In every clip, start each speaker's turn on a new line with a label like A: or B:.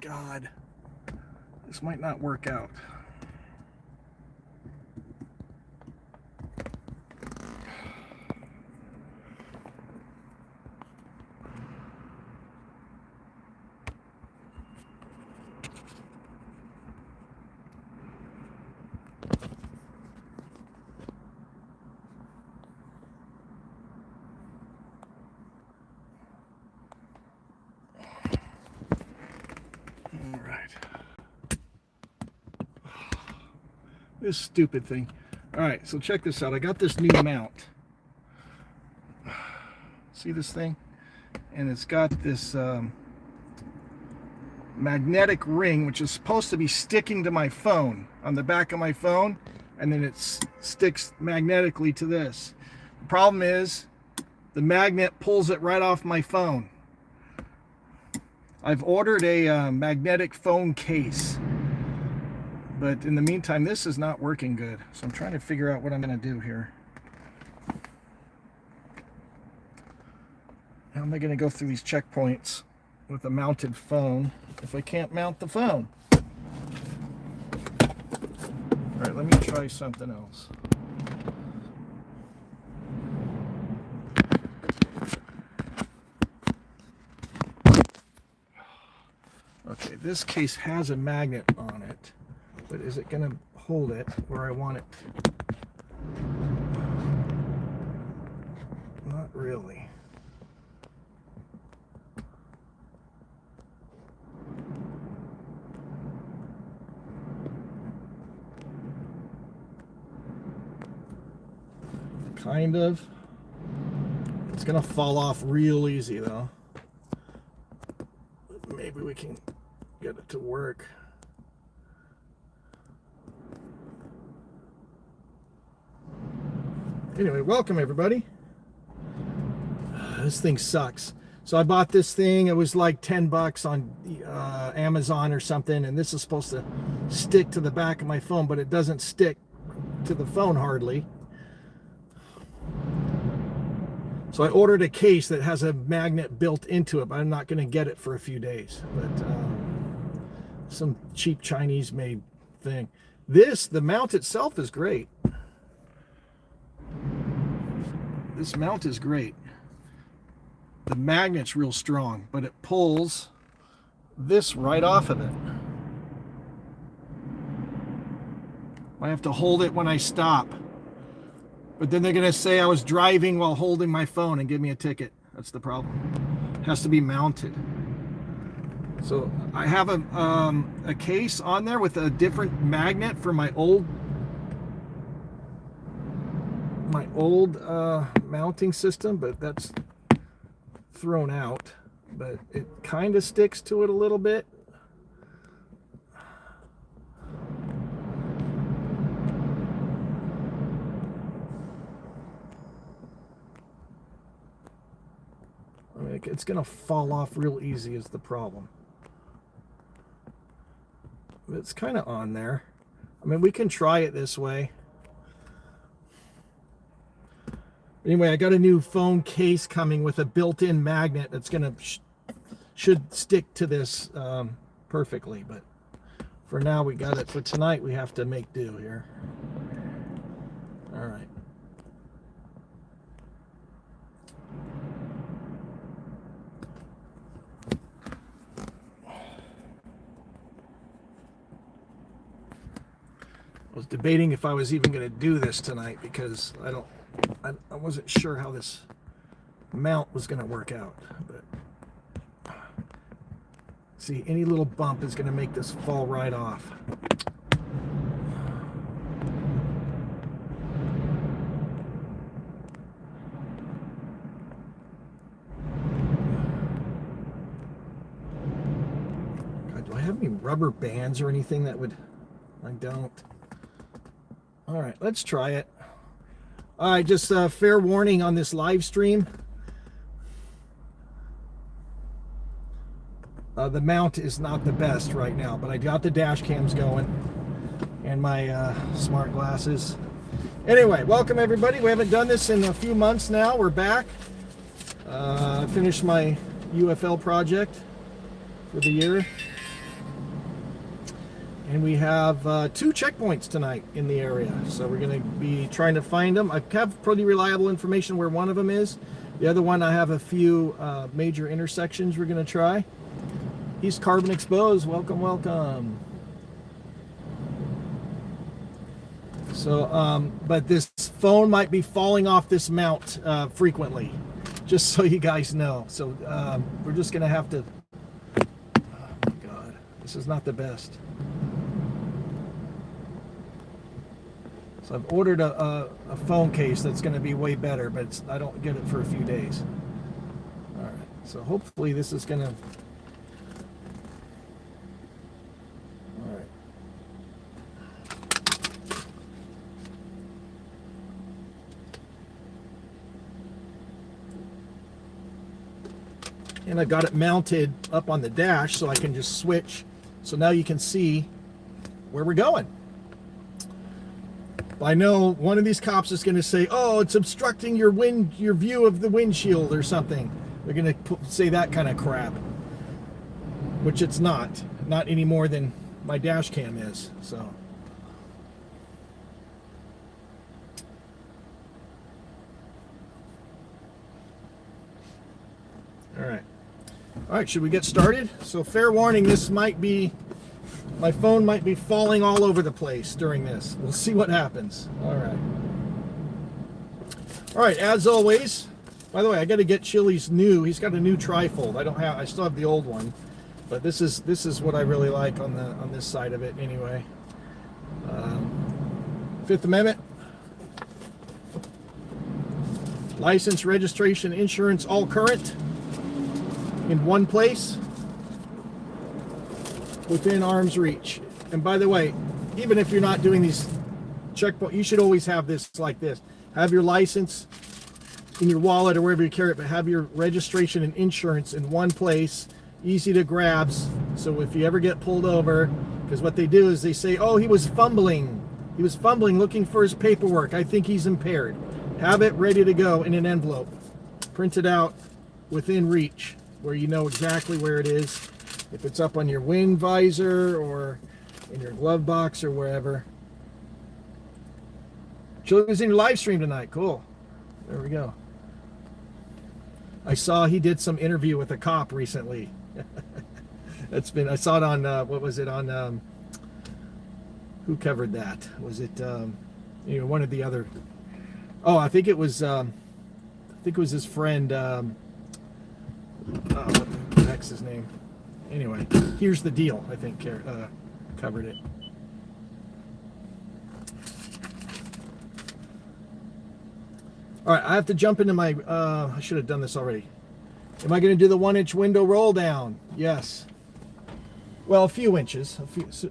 A: God. This might not work out. All right. This stupid thing. All right, so check this out. I got this new mount. See this thing? And it's got this magnetic ring, which is supposed to be sticking to my phone, on the back of my phone, and then it sticks magnetically to this. The problem is the magnet pulls it right off my phone. I've ordered a magnetic phone case, but in the meantime, this is not working good. So I'm trying to figure out what I'm going to do here. How am I going to go through these checkpoints with a mounted phone if I can't mount the phone? All right, let me try something else. Okay, this case has a magnet on it, but is it going to hold it where I want it? Not really. Kind of. It's going to fall off real easy though. Maybe we can get it to work. Anyway, welcome everybody. This thing sucks. So I bought this thing. It was like 10 bucks on Amazon or something, and this is supposed to stick to the back of my phone, but it doesn't stick to the phone hardly. So I ordered a case that has a magnet built into it, but I'm not going to get it for a few days. But some cheap Chinese made thing. The mount itself is great. This mount is great. The magnet's real strong, but it pulls this right off of it. I have to hold it when I stop. But then they're going to say I was driving while holding my phone and give me a ticket. That's the problem. It has to be mounted. So I have a case on there with a different magnet for my old mounting system, but that's thrown out. But it kind of sticks to it a little bit. It's going to fall off real easy is the problem. But it's kind of on there. I mean, we can try it this way. Anyway, I got a new phone case coming with a built-in magnet that's going to should stick to this perfectly. But for now, we got it. For tonight, we have to make do here. All right. I was debating if I was even going to do this tonight because I wasn't sure how this mount was going to work out. But see, any little bump is going to make this fall right off. God, do I have any rubber bands or anything that would... I don't. All right, let's try it. All right, just fair warning on this live stream. The mount is not the best right now, but I got the dash cams going and my smart glasses. Anyway, welcome everybody. We haven't done this in a few months now. We're back. I finished my UFL project for the year. And we have 2 checkpoints tonight in the area. So we're going to be trying to find them. I have pretty reliable information where one of them is. The other one, I have a few major intersections we're going to try. East Carbon Exposed, welcome, welcome. So, but this phone might be falling off this mount frequently, just so you guys know. So we're just going to have to, oh my God, this is not the best. So I've ordered a phone case that's going to be way better, but I don't get it for a few days. All right, so hopefully this is going to, all right. And I got it mounted up on the dash so I can just switch. So now you can see where we're going. I know one of these cops is going to say, oh, it's obstructing your view of the windshield or something. They're going to say that kind of crap, which it's not any more than my dash cam is. So all right, should we get started? So fair warning, this might be, my phone might be falling all over the place during this. We'll see what happens. All right, as always, by the way, I got to get Chili's new. He's got a new trifold. I still have the old one, but this is what I really like on this side of it anyway. Fifth Amendment. License, registration, insurance, all current in one place within arm's reach. And by the way, even if you're not doing these checkpoints, you should always have this like this. Have your license in your wallet or wherever you carry it, but have your registration and insurance in one place, easy to grab. So if you ever get pulled over, because what they do is they say, oh, he was fumbling looking for his paperwork, I think he's impaired. Have it ready to go in an envelope, print it out within reach, where you know exactly where it is. If it's up on your wind visor or in your glove box or wherever. Chili was in your live stream tonight. Cool. There we go. I saw he did some interview with a cop recently. I saw it on, what was it on, who covered that? Was it, one of the other, oh, I think it was his friend, what the heck's his name? Anyway, Here's the Deal, I think, covered it. All right, I have to jump into my, I should have done this already. Am I going to do the 1-inch window roll down? Yes. Well, a few inches,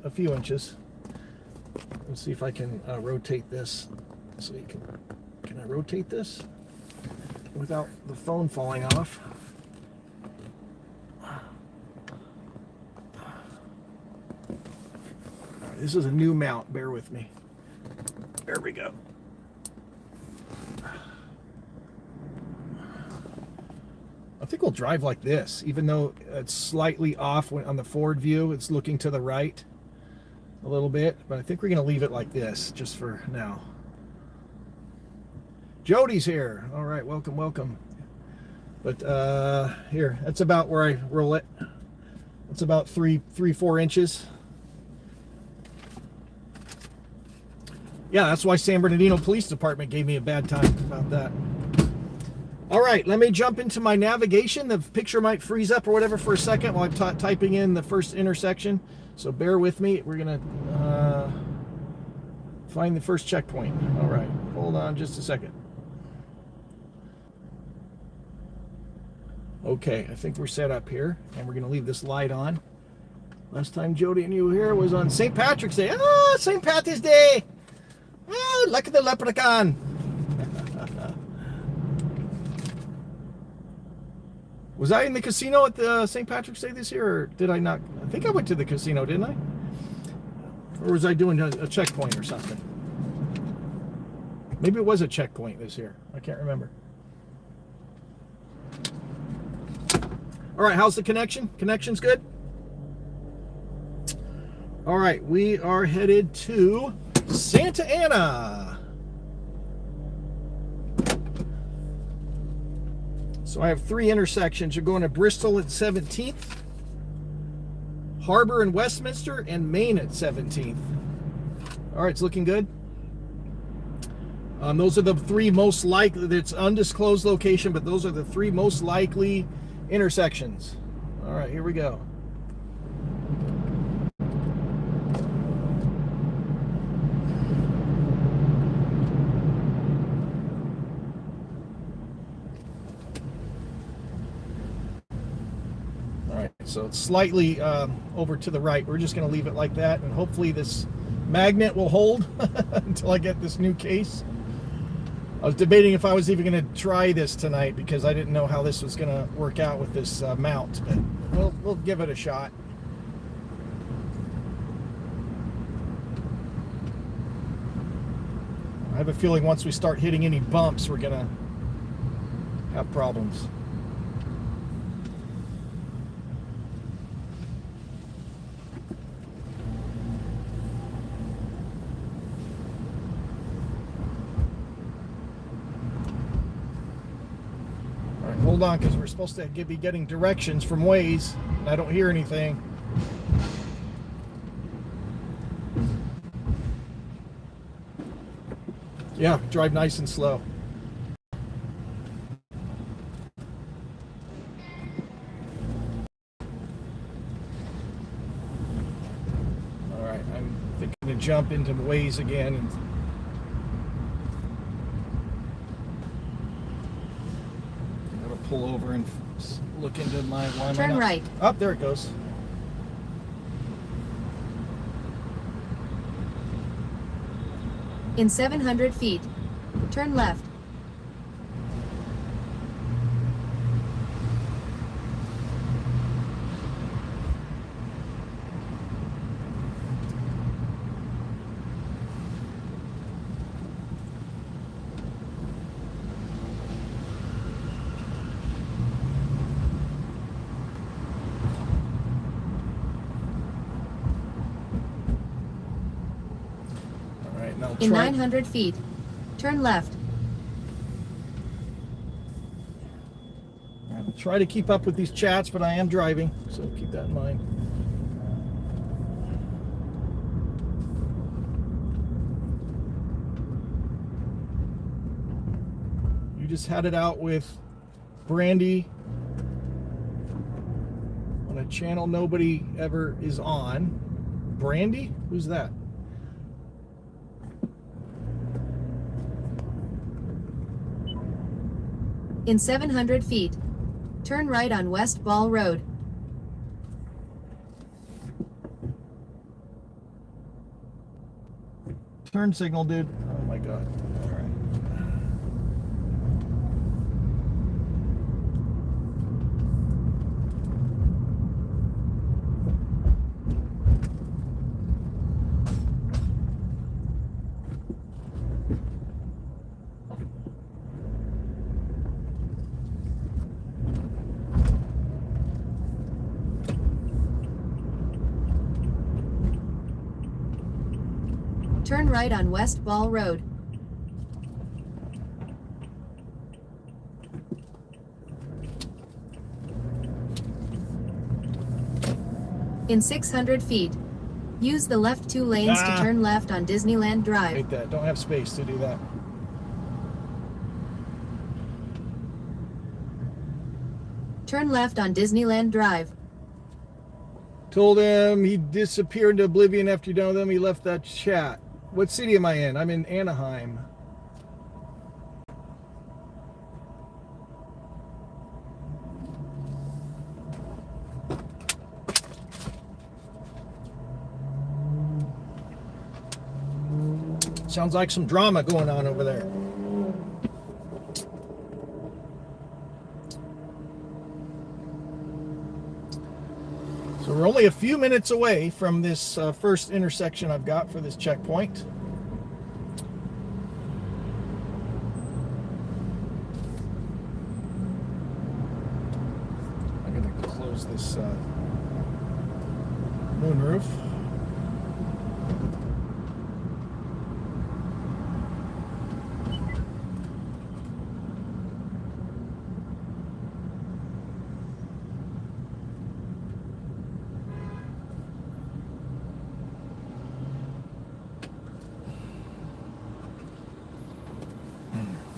A: a few inches. Let's see if I can rotate this. So you can I rotate this without the phone falling off? This is a new mount, bear with me. There we go. I think we'll drive like this, even though it's slightly off on the forward view. It's looking to the right a little bit, but I think we're going to leave it like this just for now. Jody's here. All right, welcome, welcome. But here, that's about where I roll it. It's about 3-4 inches. Yeah, that's why San Bernardino Police Department gave me a bad time about that. All right, let me jump into my navigation. The picture might freeze up or whatever for a second while I'm typing in the first intersection. So bear with me. We're going to find the first checkpoint. All right, hold on just a second. Okay, I think we're set up here, and we're going to leave this light on. Last time Jody and you were here was on St. Patrick's Day. Oh, St. Patrick's Day! Oh, lucky the leprechaun. Was I in the casino at the St. Patrick's Day this year, or did I not? I think I went to the casino, didn't I? Or was I doing a checkpoint or something? Maybe it was a checkpoint this year. I can't remember. All right, how's the connection? Connection's good? All right, we are headed to Santa Ana. So I have 3 intersections. You're going to Bristol at 17th, Harbor and Westminster, and Maine at 17th. All right, it's looking good. Those are the 3 most likely, it's undisclosed location, but those are the 3 most likely intersections. All right, here we go. All right, so it's slightly over to the right. We're just going to leave it like that, and hopefully this magnet will hold until I get this new case. I was debating if I was even going to try this tonight because I didn't know how this was going to work out with this mount, but we'll give it a shot. I have a feeling once we start hitting any bumps, we're going to have problems. Hold on, because we're supposed to be getting directions from Waze, and I don't hear anything. Yeah, drive nice and slow. All right, I'm thinking to jump into Waze again and pull over and look into my line.
B: Turn right.
A: Oh, there it goes.
B: In 700 feet, turn left. In 900 feet, turn left.
A: I'll try to keep up with these chats, but I am driving, so keep that in mind. You just had it out with Brandy on a channel nobody ever is on. Brandy? Who's that?
B: In 700 feet, turn right on West Ball Road.
A: Turn signal, dude. Oh my God. All right.
B: Turn right on West Ball Road. In 600 feet, use the left 2 lanes to turn left on Disneyland Drive.
A: Hate that. Don't have space to do that.
B: Turn left on Disneyland Drive.
A: Told him he disappeared into oblivion after you're done with him. He left that chat. What city am I in? I'm in Anaheim. Sounds like some drama going on over there. So we're only a few minutes away from this first intersection I've got for this checkpoint. I'm going to close this moonroof.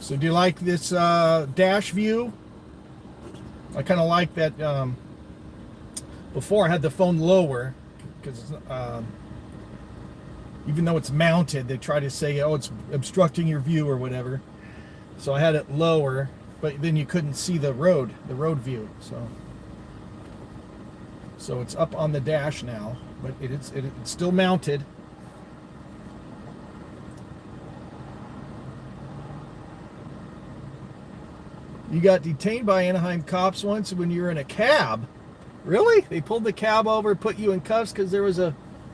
A: So do you like this dash view? I kind of like that. Before I had the phone lower because even though it's mounted, they try to say, oh, it's obstructing your view or whatever. So I had it lower, but then you couldn't see the road view. So it's up on the dash now, but it's still mounted. You got detained by Anaheim cops once when you were in a cab. Really? They pulled the cab over, put you in cuffs because there was a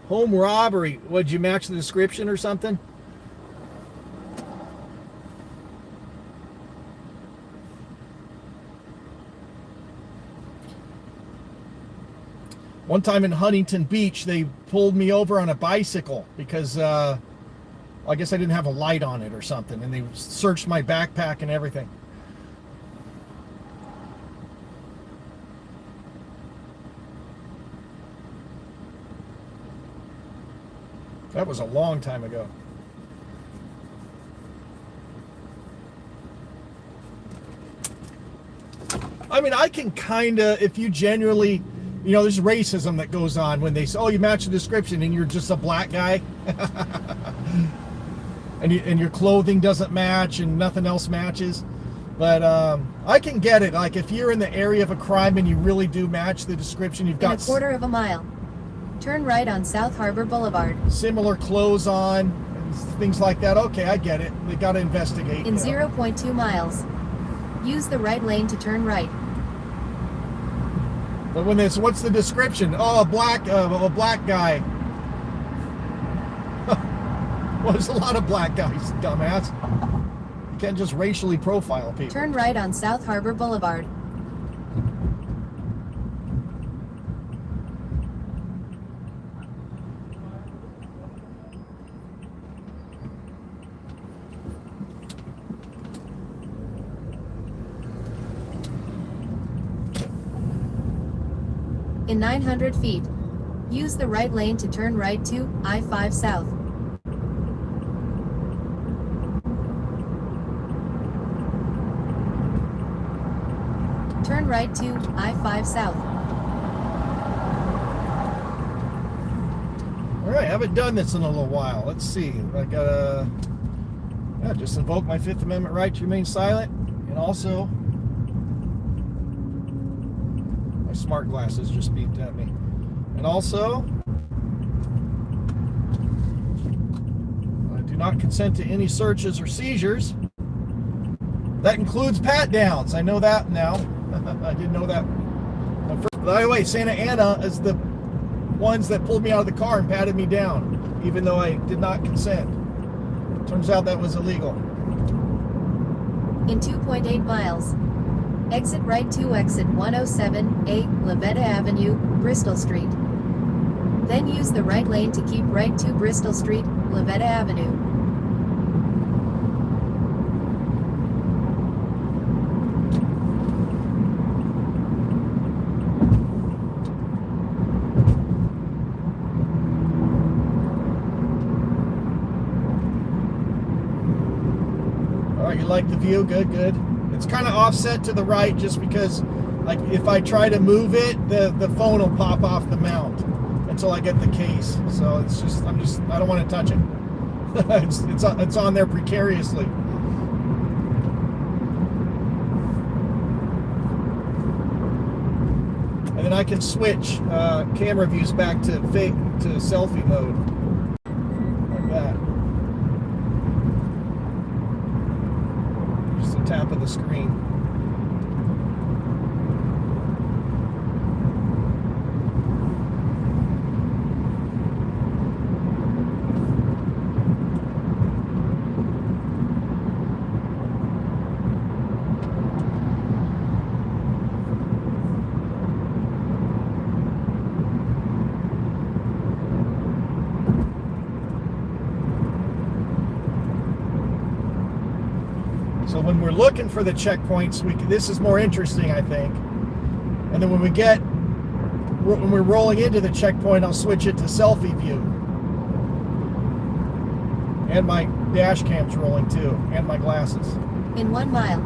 A: home robbery. Would you match the description or something? One time in Huntington Beach, they pulled me over on a bicycle because I guess I didn't have a light on it or something, and they searched my backpack and everything. That was a long time ago. I mean, I can kind of, if you genuinely, you know, there's racism that goes on when they say, oh, you match the description and you're just a black guy. and your clothing doesn't match and nothing else matches. But I can get it. Like if you're in the area of a crime and you really do match the description, you've got
B: In a quarter of a mile, turn right on South Harbor Boulevard.
A: Similar clothes on and things like that. Okay, I get it. They got to investigate.
B: In 0.2 miles, use the right lane to turn right.
A: But when this, what's the description? Oh, a black guy. Well, there's a lot of black guys, dumbass. You can't just racially profile people.
B: Turn right on South Harbor Boulevard. In 900 feet, use the right lane to turn right to I-5 South. Turn right to I-5 South.
A: All right, I haven't done this in a little while. Let's see. I gotta just invoke my Fifth Amendment right to remain silent, and also my smart glasses just beeped at me. And also, I do not consent to any searches or seizures. That includes pat downs. I know that now. I didn't know that. By the way, Santa Ana is the ones that pulled me out of the car and patted me down, even though I did not consent. Turns out that was illegal.
B: In 2.8 miles, exit right to exit 107A Lavetta Avenue, Bristol Street. Then use the right lane to keep right to Bristol Street, Lavetta Avenue.
A: You like the view? Good. It's kind of offset to the right just because, like, if I try to move it, the phone will pop off the mount until I get the case. So it's just, I don't want to touch it. it's on there precariously. And then I can switch camera views back to selfie mode, like that. Tap of the screen. So when we're looking for the checkpoints, this is more interesting, I think. And then when we're rolling into the checkpoint, I'll switch it to selfie view. And my dash cam's rolling too, and my glasses.
B: In 1 mile,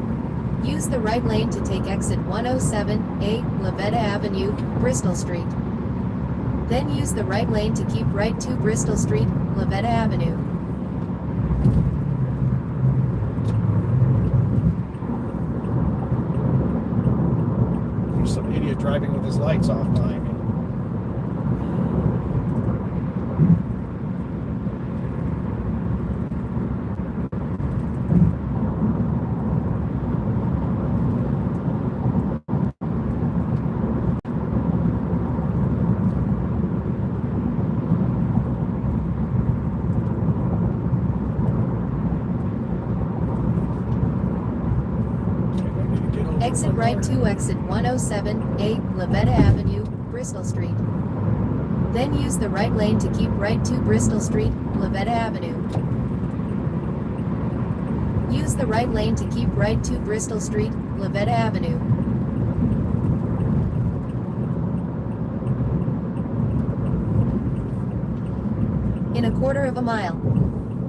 B: use the right lane to take exit 107A, Lavetta Avenue, Bristol Street. Then use the right lane to keep right to Bristol Street, Lavetta Avenue.
A: There's some idiot driving with his lights off behind me.
B: Exit right to exit 107A, Lavetta Avenue, Bristol Street. Then use the right lane to keep right to Bristol Street, Lavetta Avenue. Use the right lane to keep right to Bristol Street, Lavetta Avenue. In a quarter of a mile,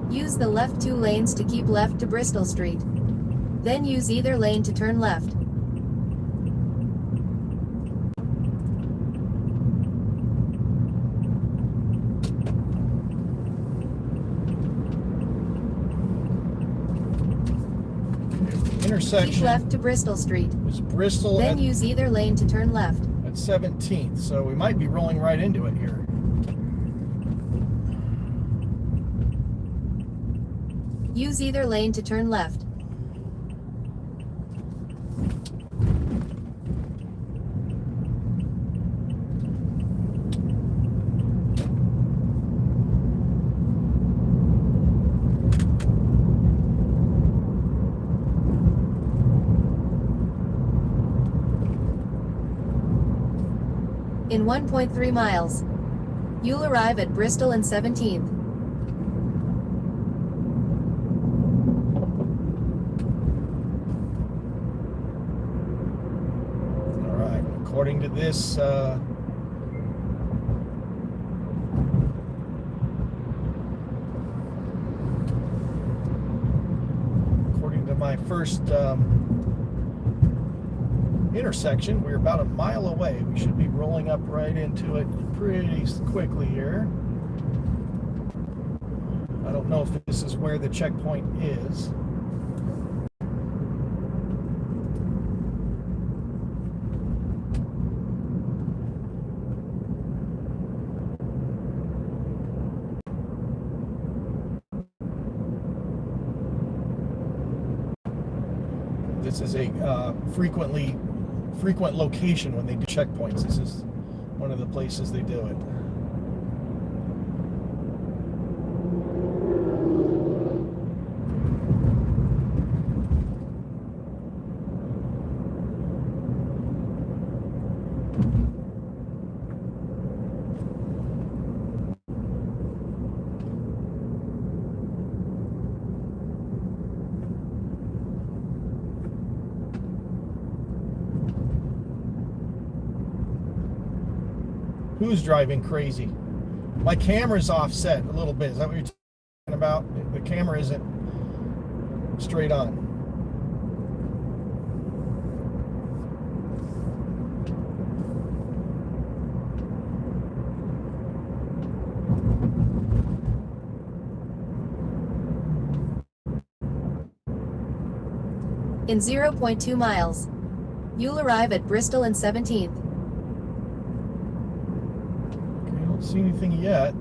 B: use the left 2 lanes to keep left to Bristol Street. Then use either lane to turn left.
A: Intersection.
B: Keep left to Bristol Street.
A: Is Bristol
B: Then use either lane to turn left.
A: at 17th, so we might be rolling right into it here.
B: Use either lane to turn left. In 1.3 miles, you'll arrive at Bristol and 17th.
A: All right, according to this, according to my first intersection, we're about a mile away. We should be rolling up right into it pretty quickly here. I don't know if this is where the checkpoint is. This is a frequent location when they do checkpoints. This is one of the places they do it. Who's driving crazy? My camera's offset a little bit. Is that what you're talking about? The camera isn't straight on.
B: In 0.2 miles, you'll arrive at Bristol and 17th.
A: Okay, I don't see anything yet.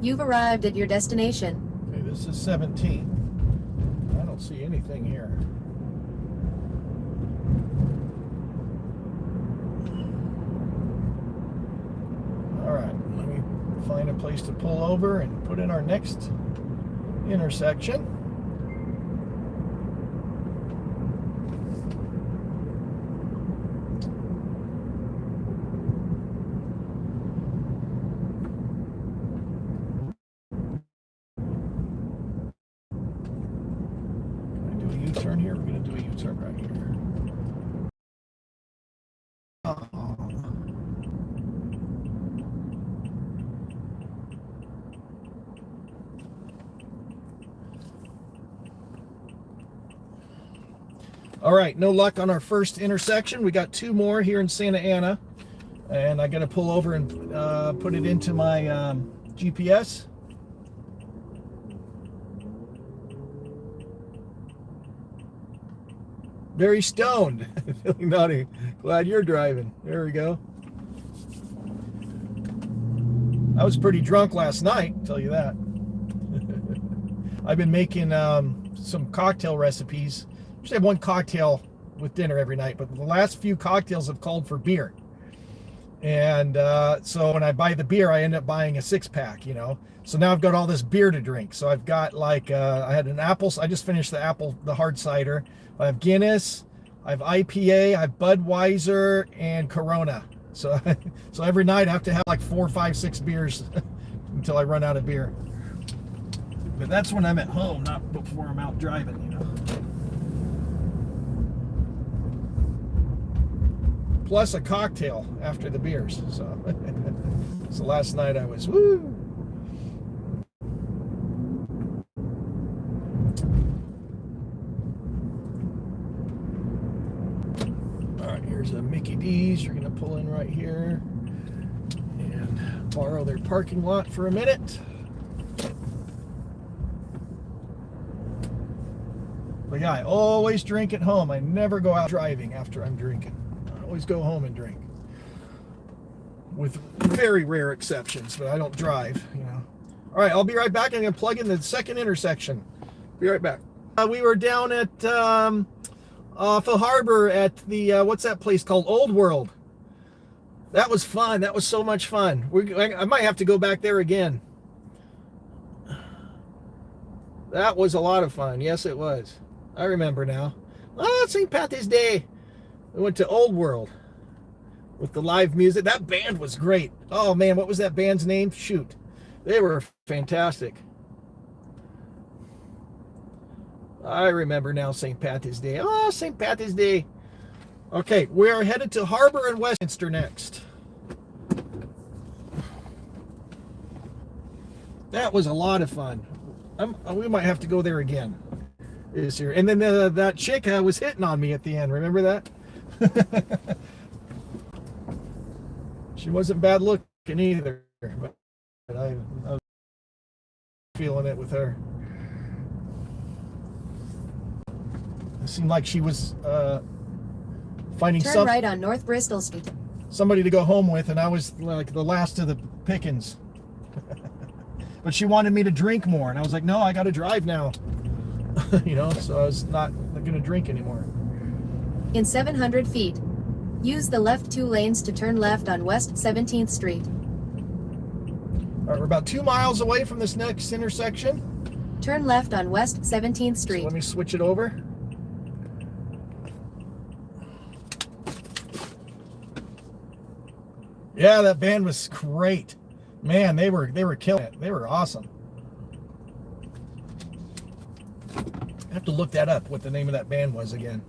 B: You've arrived at your destination.
A: Okay, this is 17. I don't see anything here. All right, let me find a place to pull over and put in our next intersection. U-turn here? We're going to do a U-turn right here. Oh. All right, no luck on our first intersection. We got 2 more here in Santa Ana, and I got to pull over and put it into my GPS. Very stoned. Feeling naughty. Glad you're driving. There we go. I was pretty drunk last night, I'll tell you that. I've been making some cocktail recipes. I should have 1 cocktail with dinner every night, but the last few cocktails have called for beer. And so when I buy the beer, I end up buying a 6-pack, you know. So now I've got all this beer to drink. So I've got like, I had an apple, I just finished the hard cider. I have Guinness, I have IPA, I have Budweiser, and Corona. So, so every night I have to have like 4, 5, 6 beers until I run out of beer. But that's when I'm at home, not before I'm out driving, you know. Plus a cocktail after the beers. So, so last night I was woo. All right, here's a Mickey D's. You're gonna pull in right here and borrow their parking lot for a minute. But yeah, I always drink at home. I never go out driving after I'm drinking. Always go home and drink, with very rare exceptions, but I don't drive, you know. All right, I'll be right back. I'm gonna plug in the second intersection. Be right back. We were down at off of Harbor at the what's that place called? Old World. That was fun. That was so much fun. I might have to go back there again. That was a lot of fun. Yes, it was. I remember now. Oh, St. Patty's Day. We went to Old World with the live music. That band was great. Oh man, what was that band's name? Shoot. They were fantastic. I remember now St. Patty's Day. Oh, St. Patty's Day. Okay, we are headed to Harbor and Westminster next. That was a lot of fun. We might have to go there again this year. And then that chick was hitting on me at the end. Remember that? She wasn't bad looking either, but I was feeling it with her. It seemed like she was finding
B: Turn right on North Bristol Street.
A: Somebody to go home with, and I was like the last of the pickings. But she wanted me to drink more, and I was like, no, I got to drive now. You know, so I was not going to drink anymore.
B: In 700 feet, use the left 2 lanes to turn left on West 17th Street.
A: All right, we're about 2 miles away from this next intersection.
B: Turn left on West 17th Street.
A: So let me switch it over. Yeah, that band was great. Man, they were killing it. They were awesome. I have to look that up, what the name of that band was again.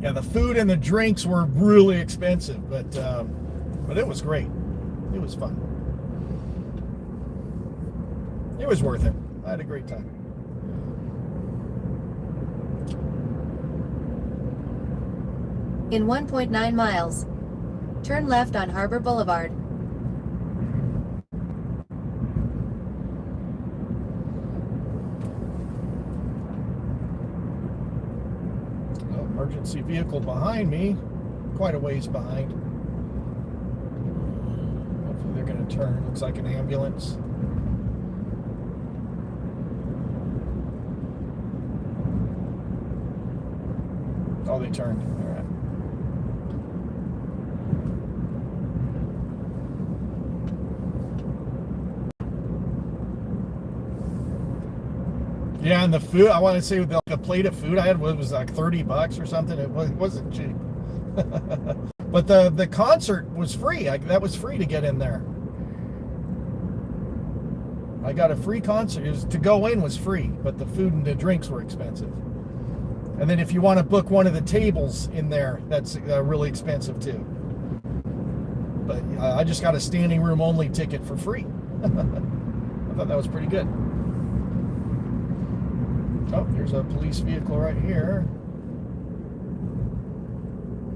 A: Yeah, the food and the drinks were really expensive, but it was great. It was fun. It was worth it. I had a great time.
B: In 1.9 miles, turn left on Harbor Boulevard.
A: Emergency vehicle behind me, quite a ways behind. Hopefully they're going to turn. Looks like an ambulance. Oh, they turned. All right. Yeah, and the food, I want to say like a plate of food I had was like $30 or something. It wasn't cheap. But the concert was free. That was free to get in there. I got a free concert. To go in was free, but the food and the drinks were expensive. And then if you want to book one of the tables in there, that's really expensive too. But I just got a standing room only ticket for free. I thought that was pretty good. Oh, here's a police vehicle right here.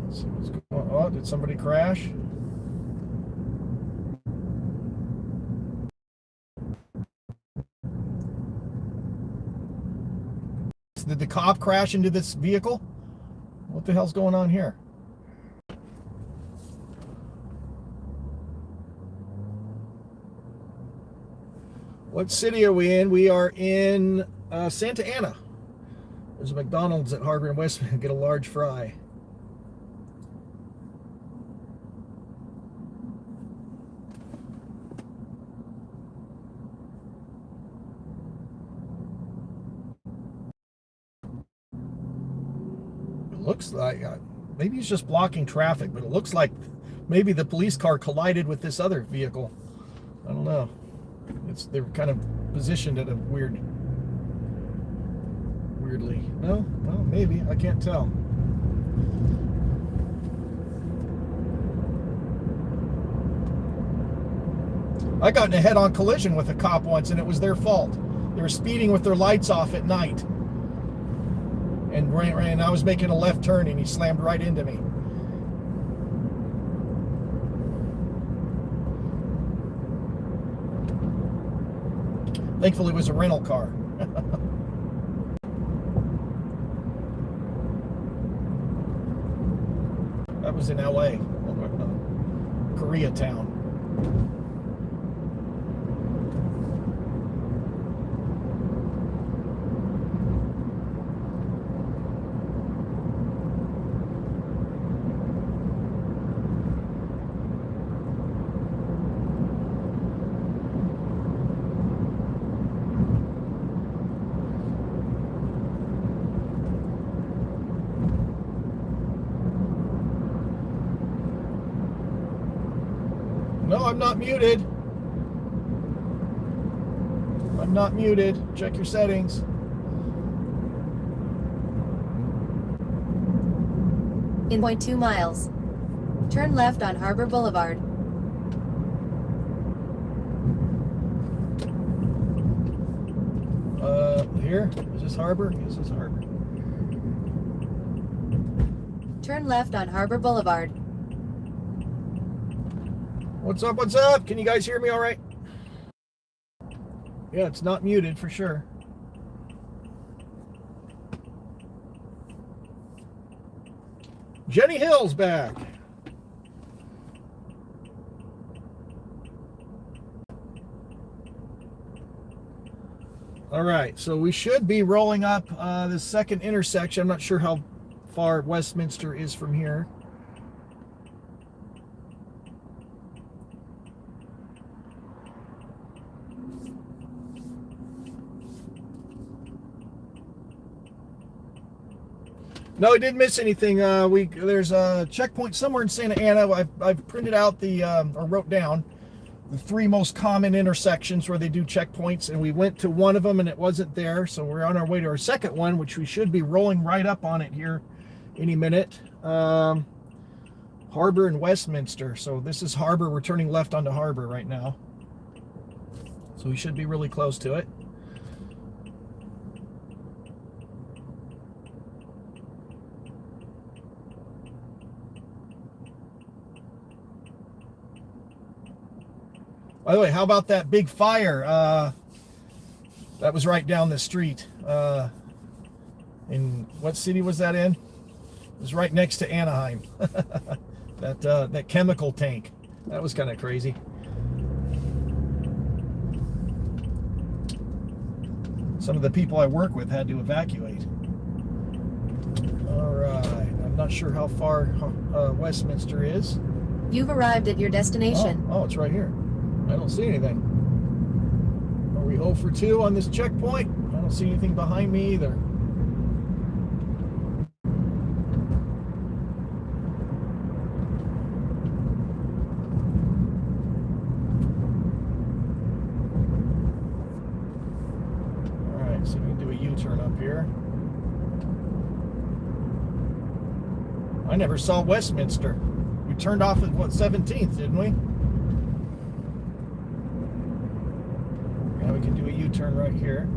A: Let's see what's going on. Oh, did somebody crash? Did the cop crash into this vehicle? What the hell's going on here? What city are we in? We are in Santa Ana. There's a McDonald's at Harbor and Westman. Get a large fry. Looks like maybe he's just blocking traffic, but it looks like maybe the police car collided with this other vehicle. I don't know. They're kind of positioned at a weirdly. No, well, maybe, I can't tell. I got in a head-on collision with a cop once, and it was their fault. They were speeding with their lights off at night. And I was making a left turn and he slammed right into me. Thankfully it was a rental car. That was in LA, Koreatown. No, I'm not muted. I'm not muted. Check your settings.
B: In 0.2 miles. Turn left on Harbor Boulevard.
A: Here? Is this Harbor? Yes, this is Harbor.
B: Turn left on Harbor Boulevard.
A: What's up? What's up? Can you guys hear me all right? Yeah, it's not muted for sure. Jenny Hill's back. All right, so we should be rolling up the second intersection. I'm not sure how far Westminster is from here. No, I didn't miss anything. There's a checkpoint somewhere in Santa Ana. I've printed out or wrote down the 3 most common intersections where they do checkpoints, and we went to one of them and it wasn't there, so we're on our way to our second one, which we should be rolling right up on it here any minute. Harbor and Westminster. So this is Harbor. We're turning left onto Harbor right now, so we should be really close to it. By the way, how about that big fire? That was right down the street. In what city was that in? It was right next to Anaheim. That chemical tank. That was kind of crazy. Some of the people I work with had to evacuate. All right. I'm not sure how far Westminster is.
B: You've arrived at your destination.
A: Oh, it's right here. I don't see anything. Oh, we 0 for 2 on this checkpoint? I don't see anything behind me either. Alright, so we can do a U-turn up here. I never saw Westminster. We turned off at, what, 17th, didn't we? Yeah, we can do a U-turn right here.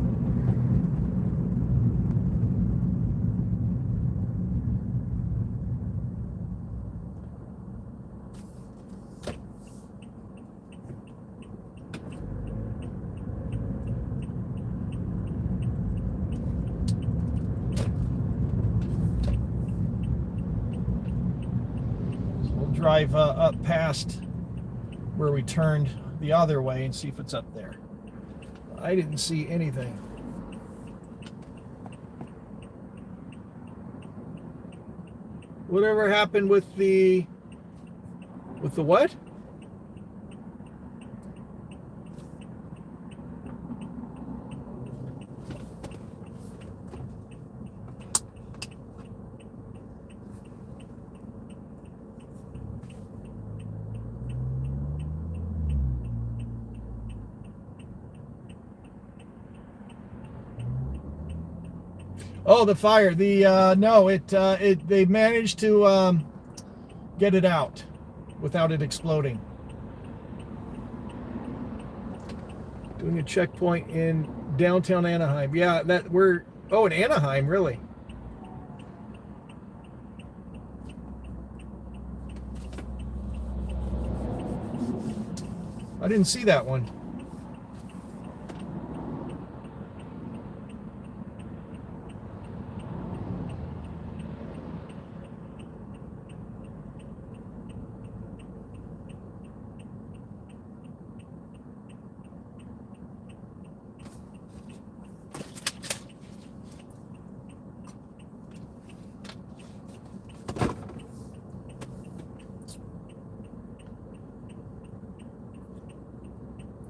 A: Drive up past where we turned the other way and see if it's up there. I didn't see anything. Whatever happened with the what? Oh, the fire. No, they managed to get it out without it exploding. Doing a checkpoint in downtown Anaheim. Yeah, in Anaheim, really. I didn't see that one.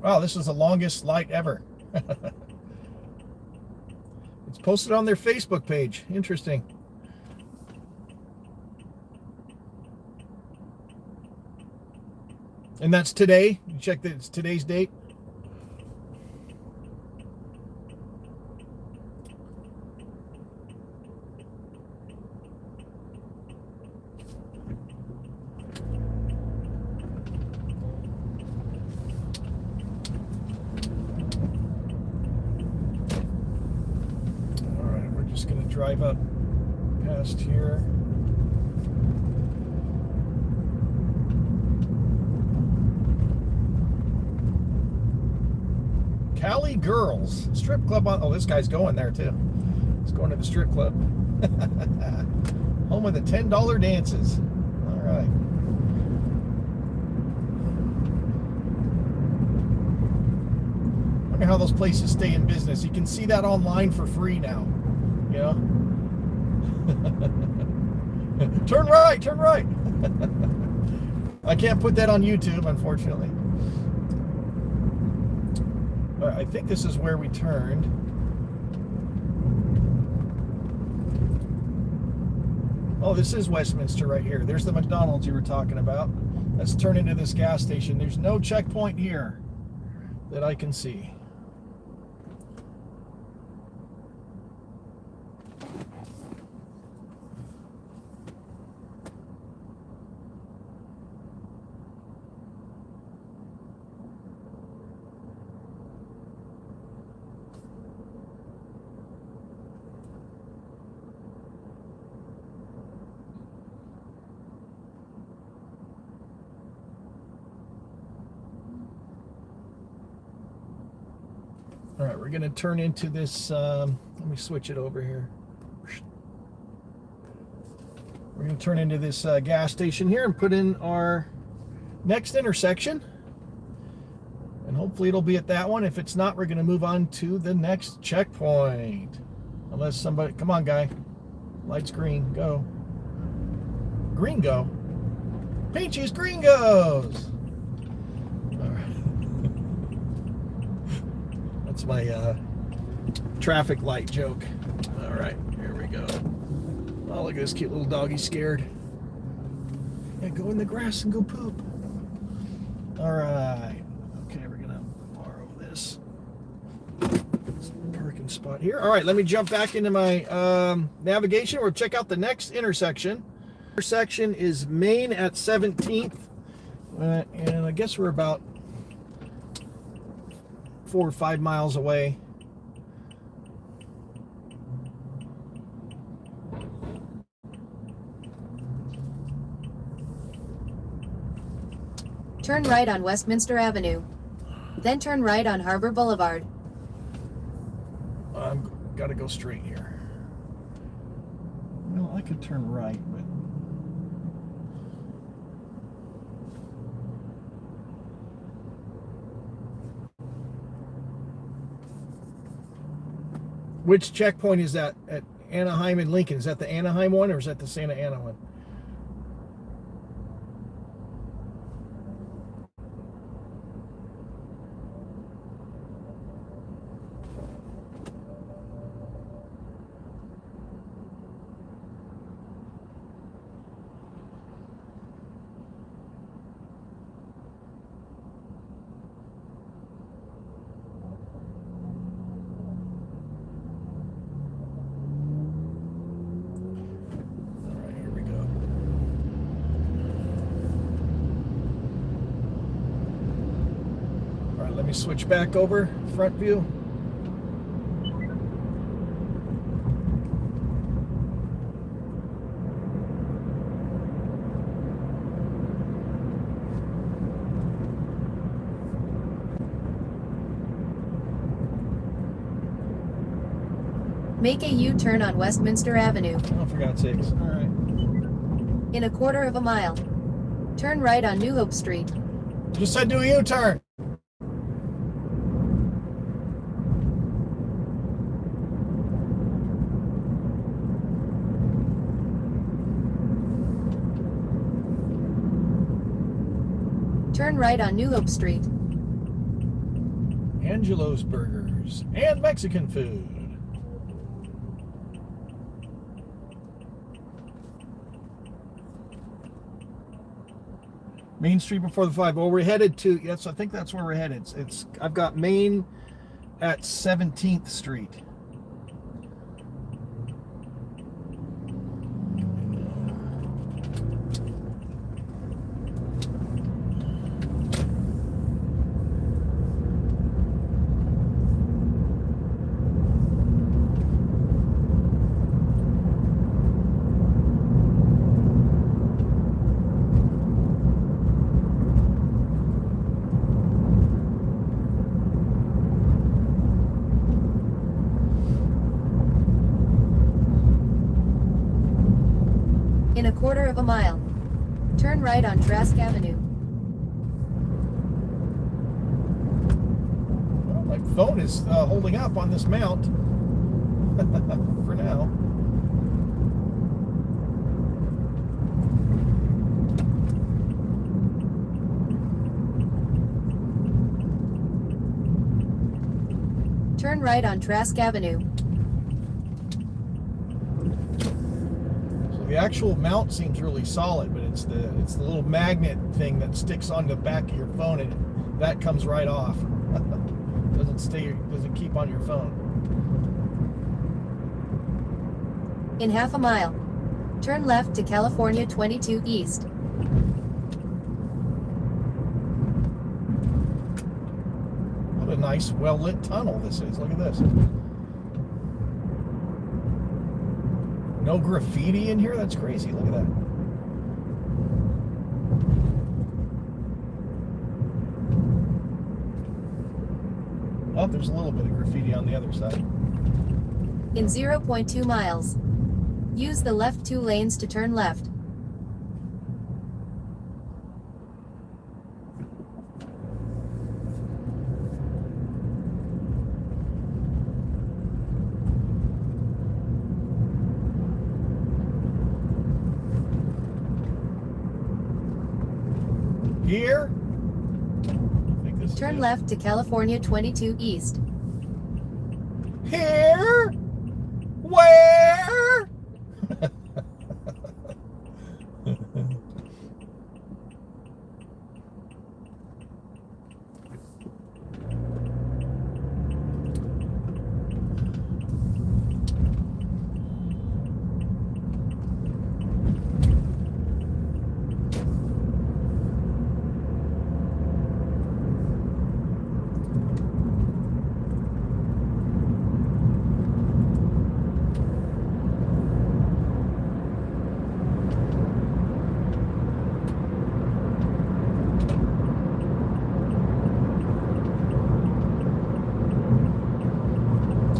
A: Wow, this is the longest light ever. It's posted on their Facebook page. Interesting. And that's today. You check that it's today's date. Drive up past here. Cali Girls strip club on. Oh, this guy's going there too. He's going to the strip club. Home of the $10 dances. All right. Wonder how those places stay in business. You can see that online for free now. You know? Turn right, turn right. I can't put that on YouTube, unfortunately. But I think this is where we turned. Oh, this is Westminster right here. There's the McDonald's you were talking about. Let's turn into this gas station. There's no checkpoint here that I can see. All right, we're going to turn into this, let me switch it over here. We're going to turn into this gas station here and put in our next intersection. And hopefully it'll be at that one. If it's not, we're going to move on to the next checkpoint. Unless somebody, come on, guy. Light's green, go. Green go. Peaches, green goes. All right. my traffic light joke. All right, here we go. Oh, look at this cute little doggy scared. Yeah, go in the grass and go poop. All right. Okay, we're gonna borrow this parking spot here. All right, let me jump back into my navigation. We'll check out the next intersection. Intersection is Main at 17th, and I guess we're about 4 or 5 miles away.
B: Turn right on Westminster Avenue. Then turn right on Harbor Boulevard.
A: I'm gotta go straight here. Well, I could turn right, but which checkpoint is that at Anaheim and Lincoln? Is that the Anaheim one or is that the Santa Ana one? Let me switch back over front view.
B: Make a U-turn on Westminster Avenue.
A: Oh, for God's sakes. All right.
B: In a quarter of a mile, turn right on New Hope Street.
A: Just said do a U-turn.
B: Turn right on New Hope Street.
A: Angelo's Burgers and Mexican food. Main Street before the 5. Well, we're headed to, yes, I think that's where we're headed. I've got Main at 17th Street.
B: In a quarter of a mile, turn right on Trask Avenue.
A: Well, my phone is holding up on this mount for now.
B: Turn right on Trask Avenue.
A: The actual mount seems really solid, but it's the little magnet thing that sticks on the back of your phone and that comes right off. Doesn't keep on your phone.
B: In half a mile, turn left to California 22 East.
A: What a nice, well-lit tunnel this is. Look at this. No graffiti in here? That's crazy. Look at that. Oh, there's a little bit of graffiti on the other side.
B: In 0.2 miles, use the left 2 lanes to turn left.
A: Here? I think this
B: Turn
A: is
B: left to California 22 East.
A: Here? Where?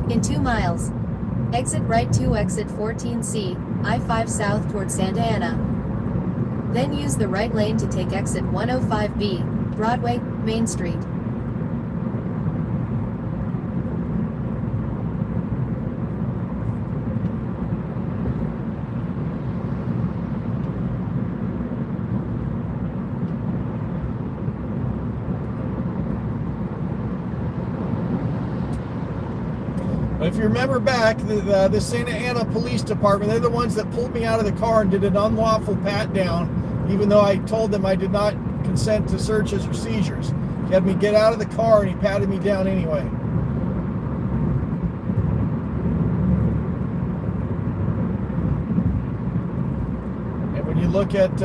B: In 2 miles, exit right to exit 14C, I-5 south toward Santa Ana. Then use the right lane to take exit 105B, Broadway, Main Street.
A: If you remember back, the Santa Ana Police Department, they're the ones that pulled me out of the car and did an unlawful pat down, even though I told them I did not consent to searches or seizures. He had me get out of the car and he patted me down anyway. And when you look at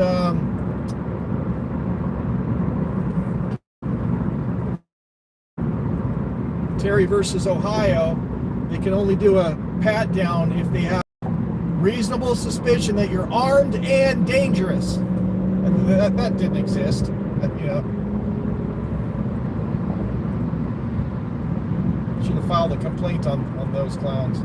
A: Terry versus Ohio, they can only do a pat down if they have reasonable suspicion that you're armed and dangerous. And that didn't exist, you know. Should have filed a complaint on those clowns.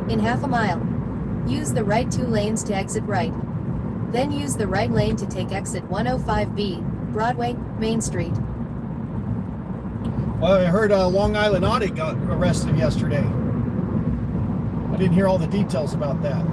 B: In half a mile, use the right 2 lanes to exit right. Then use the right lane to take exit 105B, Broadway, Main Street.
A: Well, I heard Long Island Audit got arrested yesterday. I didn't hear all the details about that.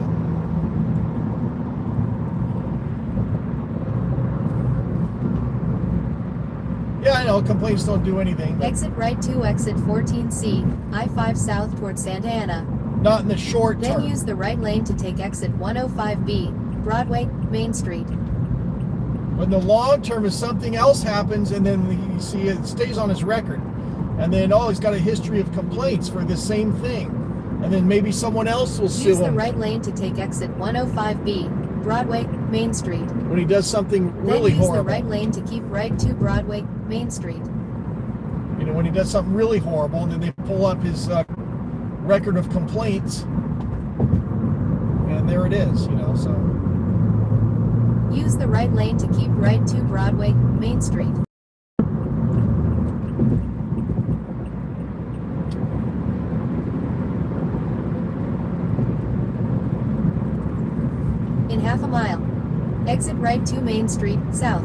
A: Yeah, I know, complaints don't do anything.
B: Exit right to exit 14C, I-5 south toward Santa Ana.
A: Not in the short term.
B: Then use the right lane to take exit 105B, Broadway, Main Street.
A: But in the long term, if something else happens and then you see it stays on his record, and then, oh, he's got a history of complaints for the same thing, and then maybe someone else will sue him.
B: Use the right lane to take exit 105B, Broadway, Main Street.
A: When he does something really
B: then use
A: horrible.
B: the right lane to keep right to Broadway, Main Street.
A: You know, when he does something really horrible, and then they pull up his record of complaints, and there it is, you know, so.
B: Use the right lane to keep right to Broadway, Main Street. In half a mile, exit right to Main Street, south.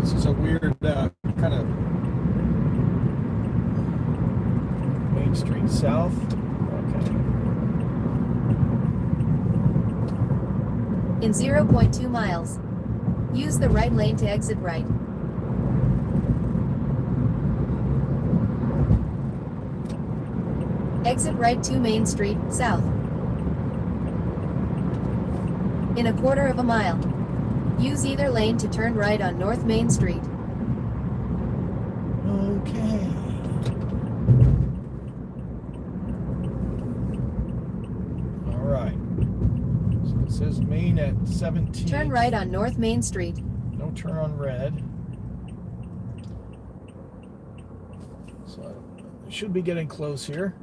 A: This is a weird kind of Main Street south. Okay.
B: In 0.2 miles, use the right lane to exit right. Exit right to Main Street, south. In a quarter of a mile, use either lane to turn right on North Main Street.
A: Okay. All right. So it says Main at 17.
B: Turn right on North Main Street.
A: No turn on red. So I should be getting close here.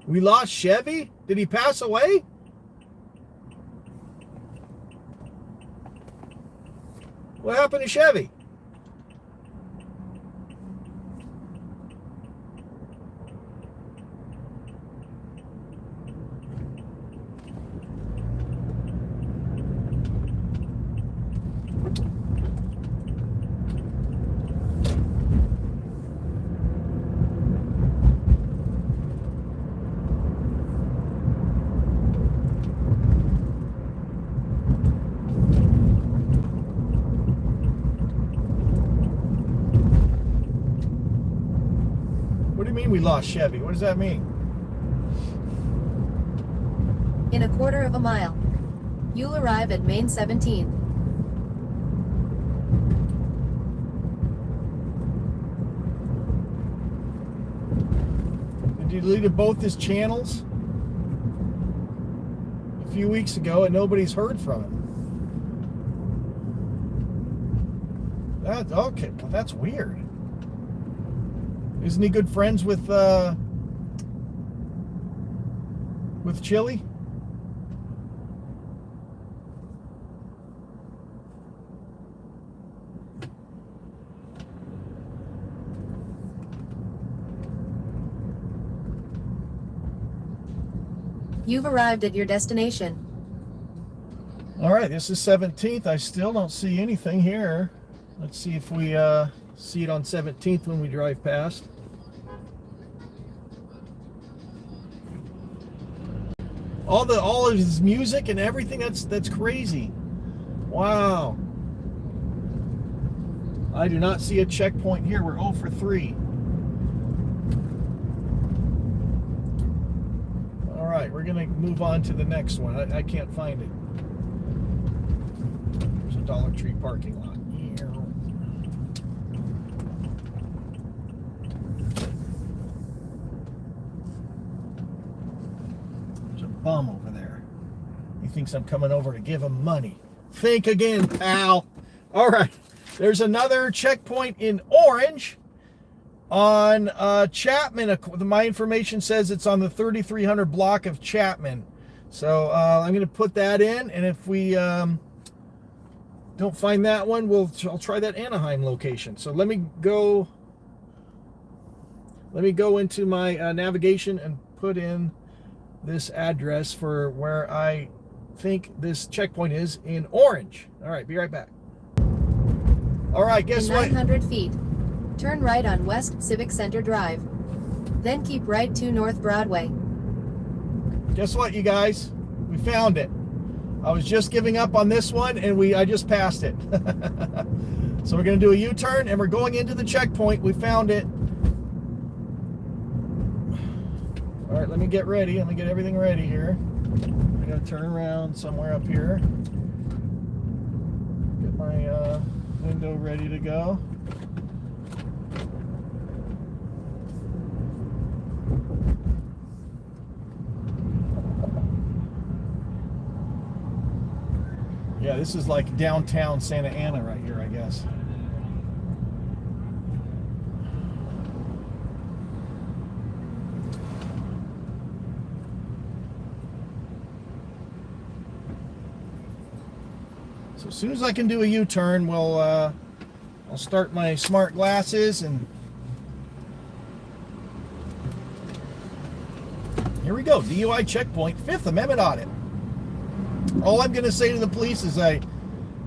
A: We lost Chevy? Did he pass away? What happened to Chevy? mean we lost Chevy? What does that mean?
B: In a quarter of a mile, you'll arrive at Main 17th.
A: He deleted both his channels a few weeks ago and nobody's heard from him. That's okay. Well, that's weird. Isn't he good friends with Chili?
B: You've arrived at your destination.
A: All right, this is 17th. I still don't see anything here. Let's see if we see it on 17th when we drive past. All of his music and everything, that's crazy. Wow. I do not see a checkpoint here. We're 0 for 3. All right, we're gonna move on to the next one. I can't find it. There's a Dollar Tree parking lot. There's a bum over there. He thinks I'm coming over to give him money. Think again, pal. All right, there's another checkpoint in Orange on Chapman. My information says it's on the 3300 block of Chapman. So I'm going to put that in, and if we don't find that one, I'll try that Anaheim location. So let me go into my navigation and put in this address for where I think this checkpoint is in Orange. All right, be right back. All right, guess
B: In
A: what?
B: 900 feet, turn right on West Civic Center Drive. Then keep right to North Broadway.
A: Guess what, you guys? We found it. I was just giving up on this one, and I just passed it. So we're going to do a U-turn, and we're going into the checkpoint. We found it. All right, let me get ready. Let me get everything ready here. I got to turn around somewhere up here. Get my window ready to go. Yeah, this is like downtown Santa Ana right here, I guess. So as soon as I can do a U-turn, I'll start my smart glasses, and here we go. DUI checkpoint, Fifth Amendment audit. All I'm going to say to the police is I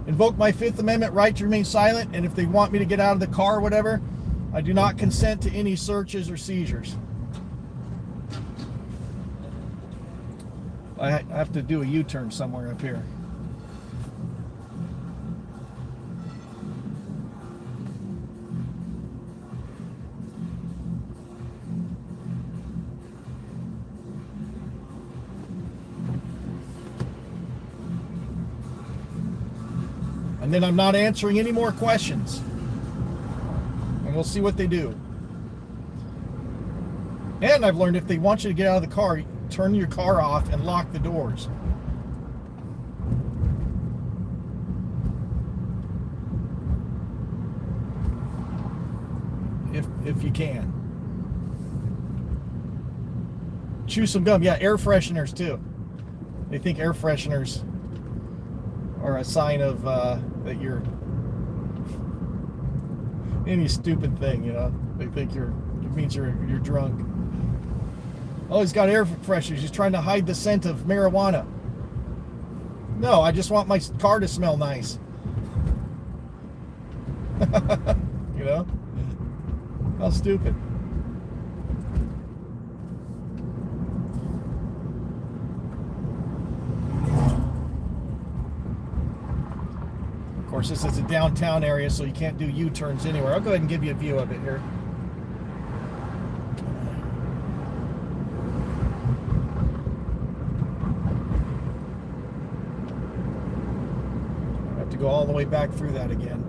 A: invoke my Fifth Amendment right to remain silent, and if they want me to get out of the car or whatever, I do not consent to any searches or seizures. I have to do a U-turn somewhere up here. And then I'm not answering any more questions. And we'll see what they do. And I've learned if they want you to get out of the car, turn your car off and lock the doors. If you can. Chew some gum. Yeah, air fresheners too. They think air fresheners are a sign of that you're any stupid thing, you know. They think it means you're drunk. Oh, he's got air fresheners. He's trying to hide the scent of marijuana. No, I just want my car to smell nice. You know? How stupid. Of course, this is a downtown area, so you can't do U-turns anywhere. I'll go ahead and give you a view of it here. go all the way back through that again.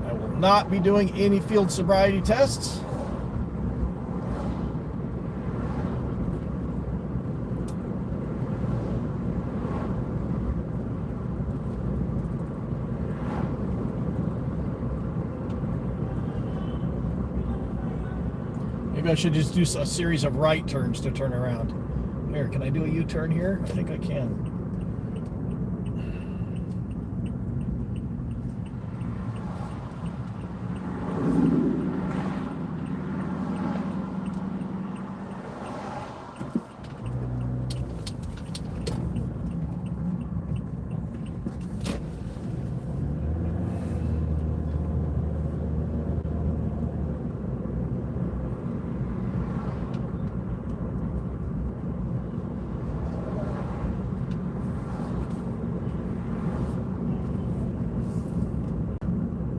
A: I will not be doing any field sobriety tests. Maybe I should just do a series of right turns to turn around. Here, can I do a U-turn here? I think I can.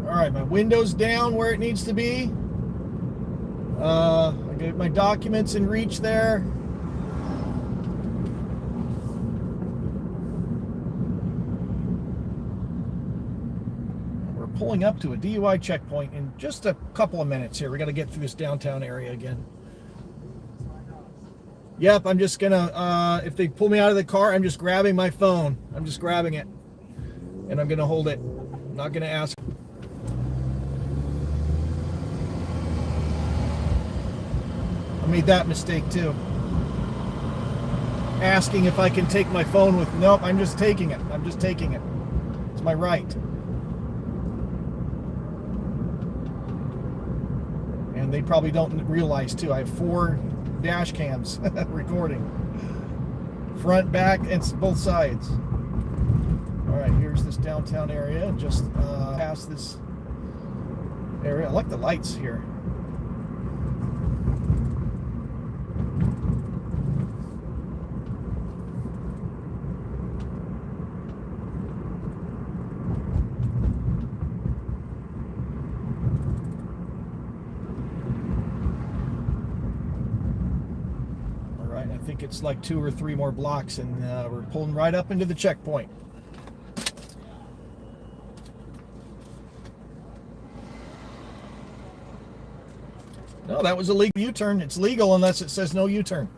A: Alright, my window's down where it needs to be. I got my documents in reach there. We're pulling up to a DUI checkpoint in just a couple of minutes here. We got to get through this downtown area again. Yep, I'm just gonna, if they pull me out of the car, I'm just grabbing my phone. I'm just grabbing it. And I'm gonna hold it. I'm not gonna ask. I made that mistake too. Asking if I can take my phone with, nope, I'm just taking it. I'm just taking it. It's my right. And they probably don't realize too, I have 4 dash cams recording. Front, back, and both sides. All right, here's this downtown area. Just past this area. I like the lights here. I think it's like 2 or 3 more blocks, and we're pulling right up into the checkpoint. No, that was a legal U-turn. It's legal unless it says no U-turn.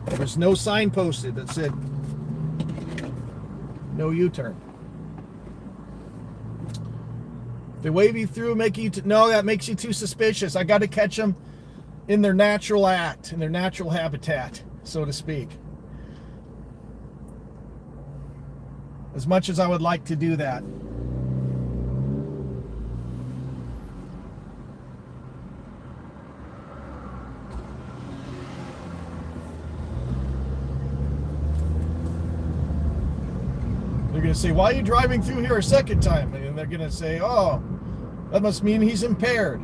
A: There was no sign posted that said no U-turn. They wave you through, make you no, that makes you too suspicious. I got to catch them in their natural act, in their natural habitat, so to speak. As much as I would like to do that. They're going to say, why are you driving through here a second time? And they're going to say, oh, that must mean he's impaired.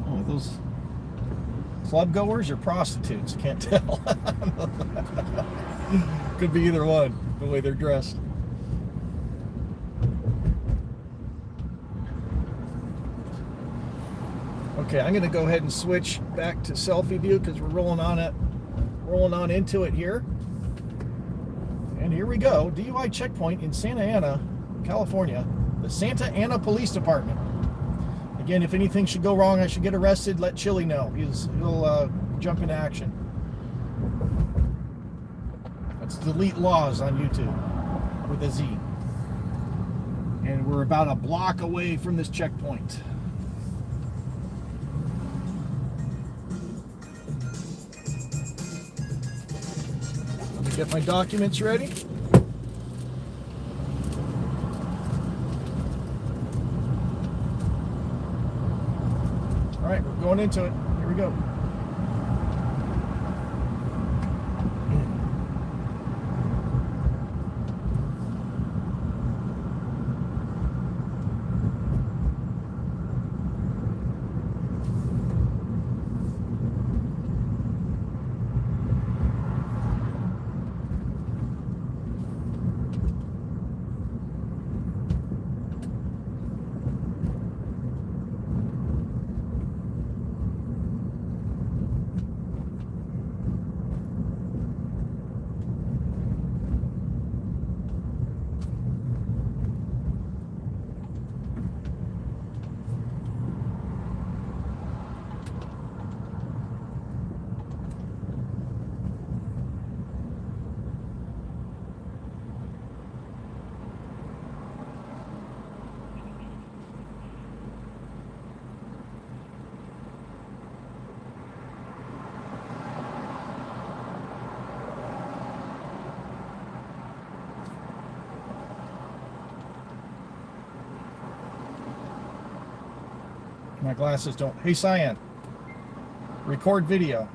A: Oh, those club goers or prostitutes? Can't tell. Could be either one, the way they're dressed. Okay, I'm going to go ahead and switch back to selfie view because we're rolling on into it here. And here we go. DUI checkpoint in Santa Ana, California. The Santa Ana Police Department. Again, if anything should go wrong, I should get arrested, let Chili know. He'll jump into action. That's delete laws on YouTube with a Z. And we're about a block away from this checkpoint. Let me get my documents ready. All right, we're going into it. Here we go. My glasses don't. Hey, Cyan. Record video.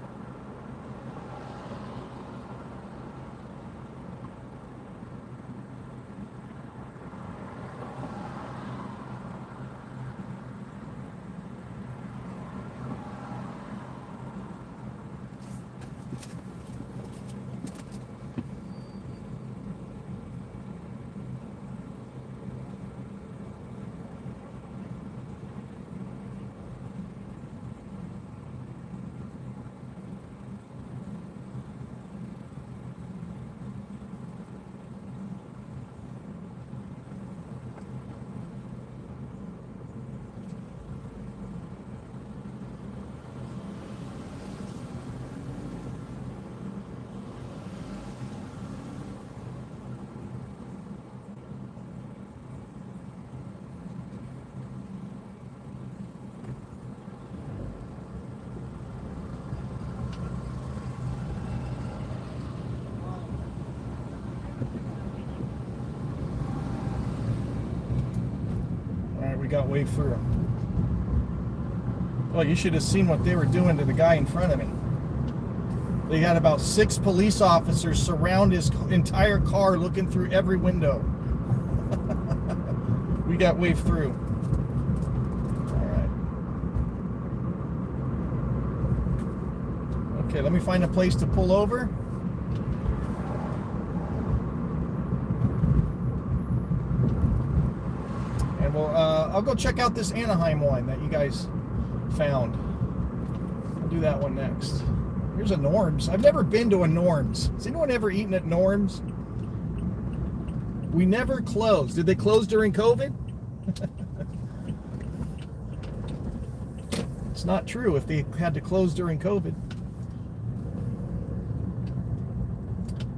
A: We got way through. Well, you should have seen what they were doing to the guy in front of me. They had about 6 police officers surround his entire car, looking through every window. We got way through. All right. Okay, let me find a place to pull over. And I'll go check out this Anaheim one that you guys found. I'll do that one next. Here's a Norm's. I've never been to a Norm's. Has anyone ever eaten at Norm's? We never closed. Did they close during COVID? It's not true if they had to close during COVID.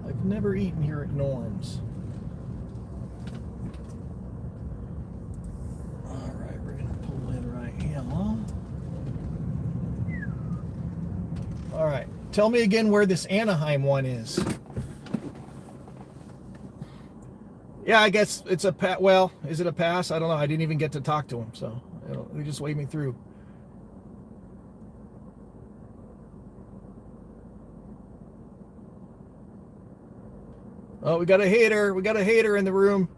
A: I've never eaten here at Norm's. All right, tell me again where this Anaheim one is. Yeah, I guess it's a pass. Well, is it a pass? I don't know. I didn't even get to talk to him, so he just waved me through. Oh, we got a hater. We got a hater in the room.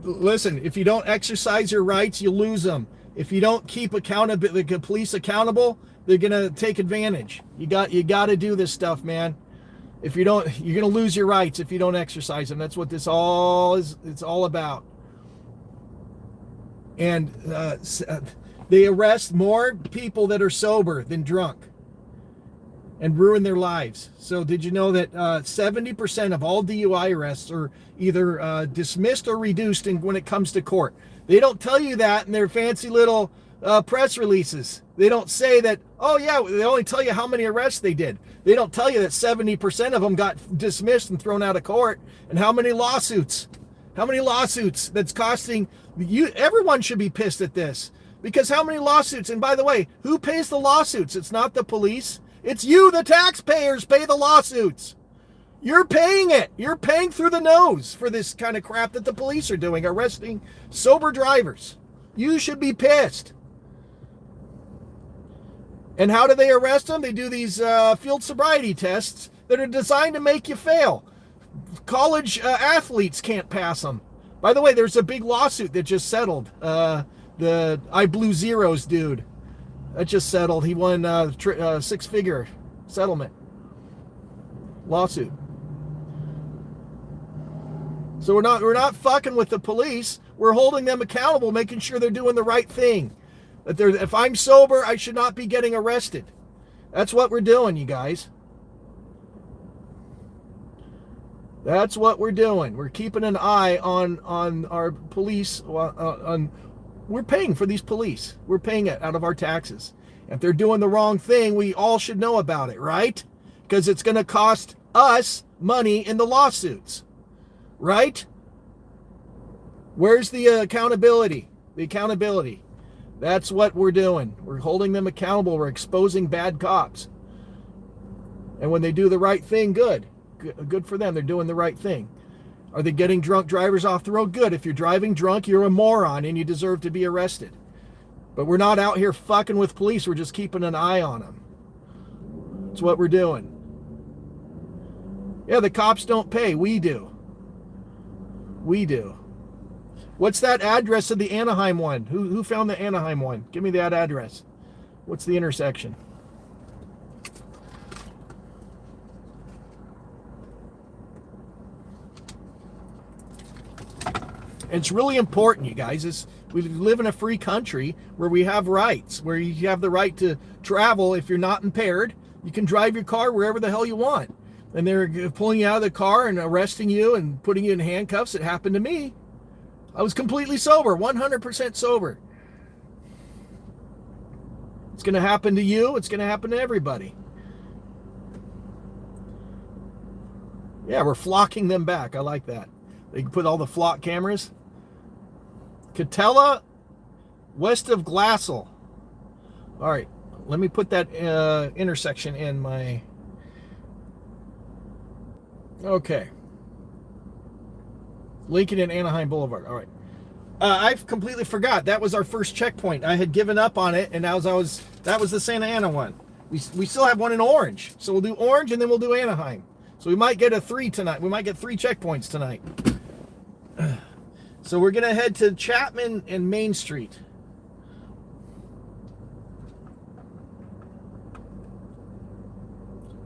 A: Listen, if you don't exercise your rights, you lose them. If you don't keep the police accountable, they're gonna take advantage. You got to do this stuff, man. If you don't, you're gonna lose your rights if you don't exercise them. That's what this all is. It's all about. And they arrest more people that are sober than drunk, and ruin their lives. So did you know that 70% of all DUI arrests are either dismissed or reduced when it comes to court? They don't tell you that in their fancy little press releases. They don't say that, oh yeah, they only tell you how many arrests they did. They don't tell you that 70% of them got dismissed and thrown out of court, and how many lawsuits. How many lawsuits that's costing you? Everyone should be pissed at this, because how many lawsuits? And by the way, who pays the lawsuits? It's not the police. It's you, the taxpayers, pay the lawsuits. You're paying it. You're paying through the nose for this kind of crap that the police are doing, arresting sober drivers. You should be pissed. And how do they arrest them? They do these field sobriety tests that are designed to make you fail. College athletes can't pass them. By the way, there's a big lawsuit that just settled. The I Blew Zeros dude. That just settled. He won a 6-figure settlement lawsuit. So we're not fucking with the police. We're holding them accountable, making sure they're doing the right thing. That if I'm sober, I should not be getting arrested. That's what we're doing, you guys. That's what we're doing. We're keeping an eye on our police. We're paying for these police. We're paying it out of our taxes. If they're doing the wrong thing, we all should know about it, right? Because it's going to cost us money in the lawsuits, right? Where's the accountability? The accountability. That's what we're doing. We're holding them accountable. We're exposing bad cops. And when they do the right thing, good for them. They're doing the right thing. Are they getting drunk drivers off the road? Good. If you're driving drunk, you're a moron and you deserve to be arrested. But we're not out here fucking with police. We're just keeping an eye on them. That's what we're doing. Yeah, the cops don't pay. We do. We do. What's that address of the Anaheim one? Who found the Anaheim one? Give me that address. What's the intersection? It's really important, you guys. We live in a free country where we have rights, where you have the right to travel. If you're not impaired, you can drive your car wherever the hell you want. And they're pulling you out of the car and arresting you and putting you in handcuffs. It happened to me. I was completely sober, 100% sober. It's going to happen to you. It's going to happen to everybody. Yeah, we're flocking them back. I like that. They can put all the flock cameras. Catella, west of Glassell. All right, let me put that intersection in my... Okay. Lincoln and Anaheim Boulevard. All right. I've completely forgot. That was our first checkpoint. I had given up on it, and that was the Santa Ana one. We still have one in Orange. So we'll do Orange, and then we'll do Anaheim. So we might get a 3 tonight. We might get 3 checkpoints tonight. So we're going to head to Chapman and Main Street.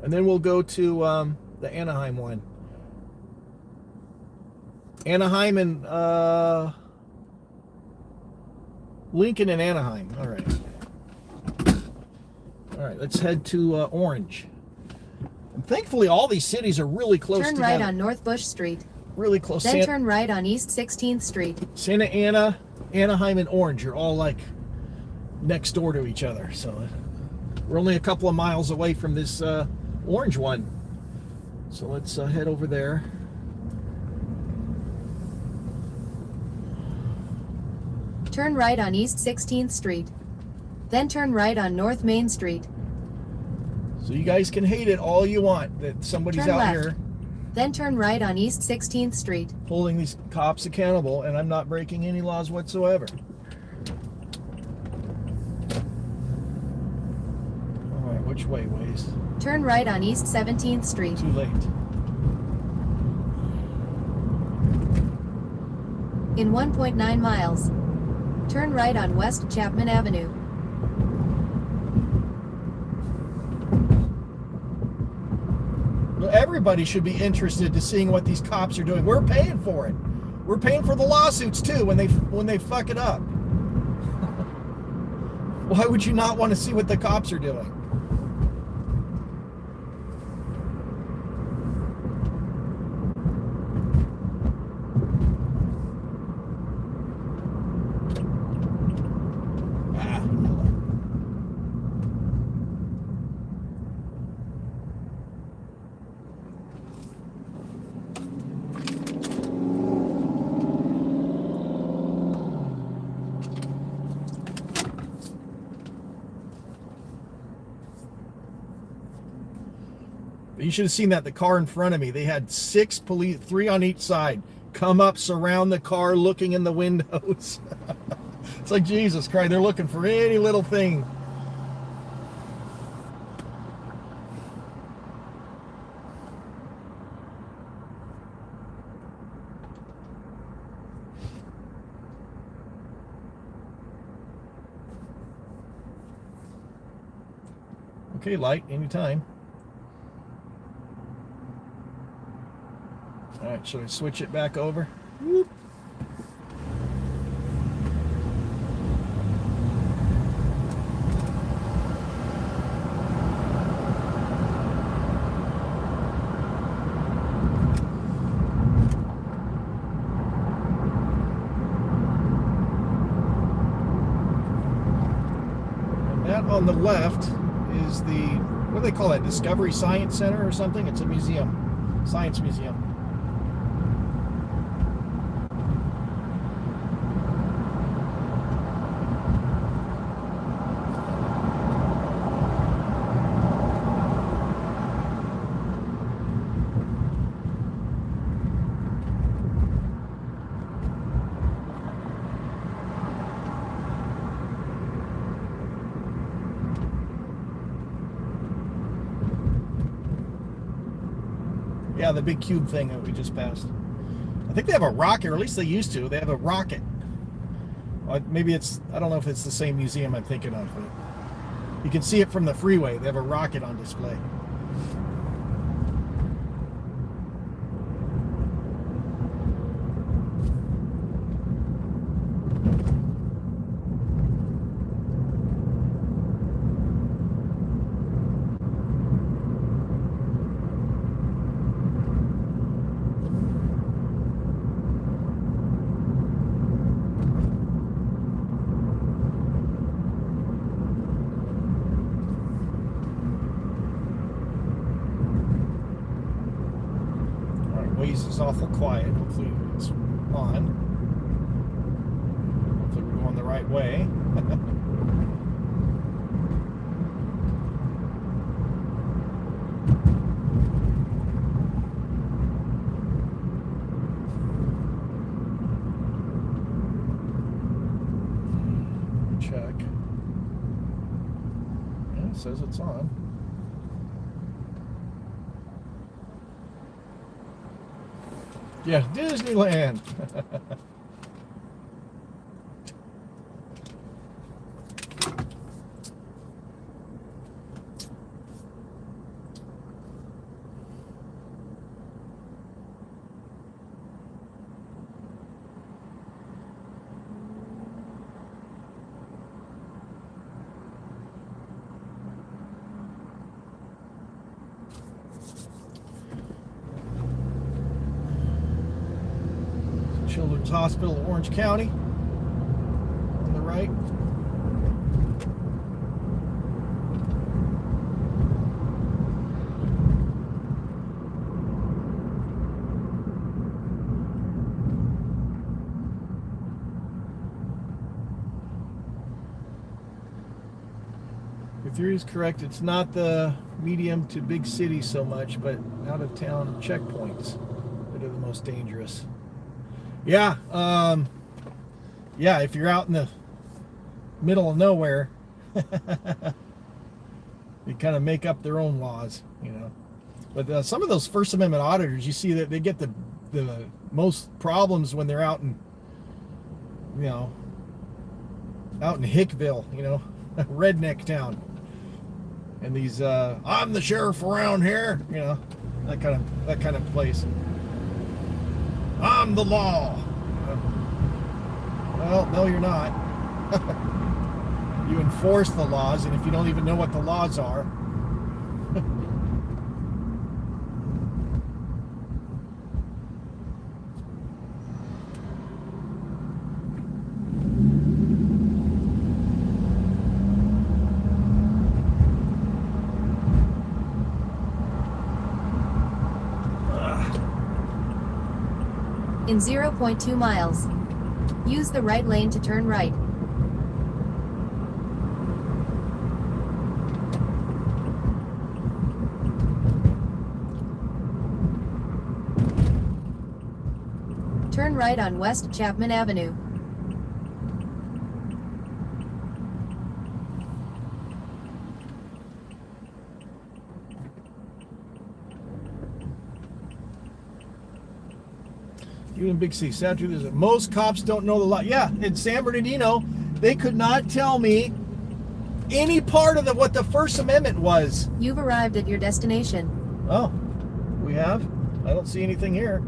A: And then we'll go to the Anaheim one. Anaheim and Lincoln and Anaheim. All right. All right, let's head to Orange. And thankfully, all these cities are really close together.
B: Turn right on North Bush Street.
A: Really close.
B: Then turn right on East 16th Street.
A: Santa Ana, Anaheim, and Orange are all like next door to each other. So we're only a couple of miles away from this Orange one. So let's head over there.
B: Turn right on East 16th Street. Then turn right on North Main Street.
A: So you guys can hate it all you want that somebody's
B: Turn
A: out
B: left.
A: here
B: Then turn right on East 16th Street.
A: holding these cops accountable, and I'm not breaking any laws whatsoever. All right, which way, Waze?
B: Turn right on East 17th Street.
A: Too late.
B: In 1.9 miles, turn right on West Chapman Avenue.
A: Well, everybody should be interested to seeing what these cops are doing. We're paying for it. We're paying for the lawsuits too when they fuck it up. Why would you not want to see what the cops are doing? You should have seen that, the car in front of me. They had 6 police, 3 on each side, come up, surround the car, looking in the windows. It's like, Jesus Christ, they're looking for any little thing. Okay, light, anytime. All right, should I switch it back over? Whoop. And that on the left is the, what do they call that? Discovery Science Center or something? It's a museum, science museum. Yeah, the big cube thing that we just passed. I think they have a rocket, or at least they used to. They have a rocket. Maybe it's, I don't know if it's the same museum I'm thinking of, but you can see it from the freeway. They have a rocket on display. Waze is awful quiet. Hopefully it's on. Hopefully we're going the right way. Check. Yeah, it says it's on. Yeah, Disneyland. Children's Hospital, Orange County, on the right. Your theory is correct. It's not the medium to big cities so much, but out of town checkpoints that are the most dangerous. Yeah, yeah, if you're out in the middle of nowhere, they kind of make up their own laws, you know. But some of those First Amendment auditors, you see that they get the most problems when they're out in, you know, out in Hickville, you know, redneck town. And these, I'm the sheriff around here, you know, that kind of place. I'm the law. Well, no, you're not. You enforce the laws, and if you don't even know what the laws are.
B: In 0.2 miles, use the right lane to turn right. Turn right on West Chapman Avenue.
A: Even big city statute is that most cops don't know the law. Yeah, in San Bernardino, they could not tell me any part of what the First Amendment was.
B: You've arrived at your destination.
A: Oh, we have? I don't see anything here.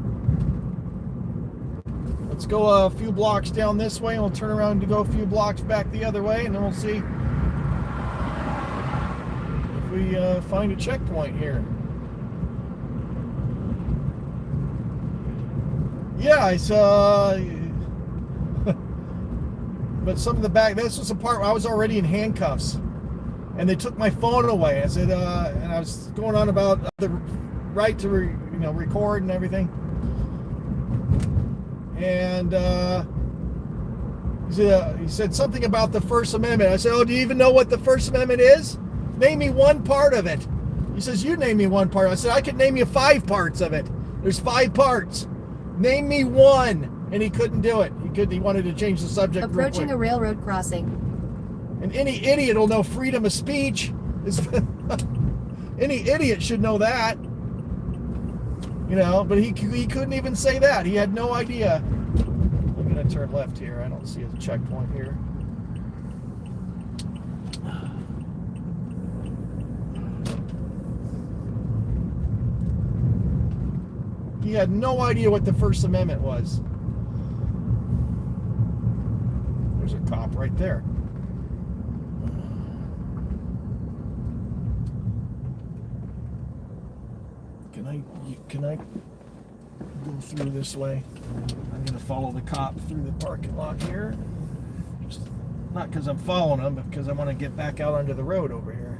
A: Let's go a few blocks down this way, and we'll turn around to go a few blocks back the other way, and then we'll see if we find a checkpoint here. Yeah, I saw, but some of the back, this was the part where I was already in handcuffs, and they took my phone away. I said, and I was going on about the right to, record and everything. And he said something about the First Amendment. I said, oh, do you even know what the First Amendment is? Name me one part of it. He says, you name me one part. I said, I could name you 5 parts of it. There's 5 parts. Name me one. And he couldn't do it. He wanted to change the subject.
B: Approaching a railroad crossing.
A: And any idiot will know freedom of speech. Any idiot should know that. You know, but he couldn't even say that. He had no idea. I'm going to turn left here. I don't see a checkpoint here. He had no idea what the First Amendment was. There's a cop right there. Can I go through this way? I'm going to follow the cop through the parking lot here. Just not because I'm following him, but because I want to get back out onto the road over here.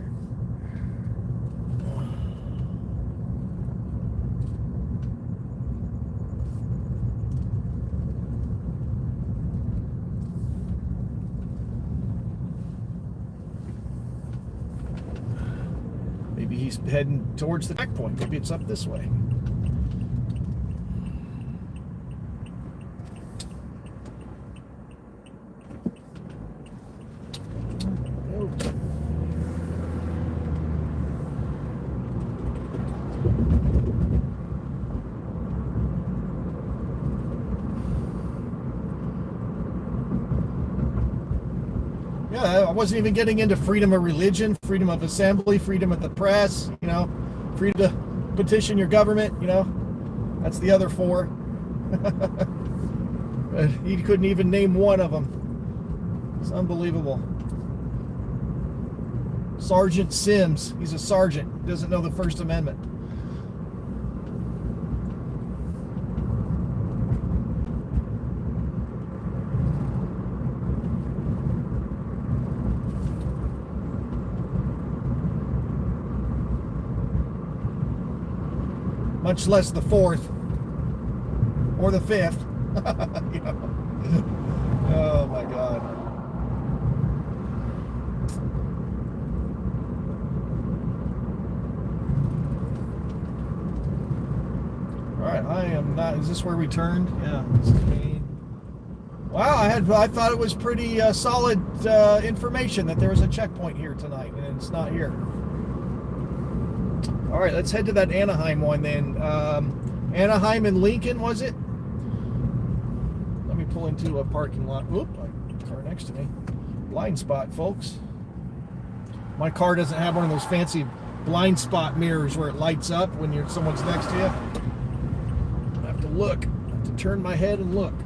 A: Maybe he's heading towards the checkpoint. Maybe it's up this way. Yeah, I wasn't even getting into freedom of religion, freedom of assembly, freedom of the press, you know, freedom to petition your government, you know. That's the other four. He couldn't even name one of them. It's unbelievable. Sergeant Sims, he's a sergeant, doesn't know the First Amendment. Much less the fourth or the fifth. You know? Oh my God. All right, I am not. Is this where we turned? Yeah, this is me. Wow, I thought it was pretty solid information that there was a checkpoint here tonight, and it's not here. All right, let's head to that Anaheim one then. Anaheim and Lincoln, was it? Let me pull into a parking lot. Oop, a car next to me. Blind spot, folks. My car doesn't have one of those fancy blind spot mirrors where it lights up when someone's next to you. I have to look. I have to turn my head and look. All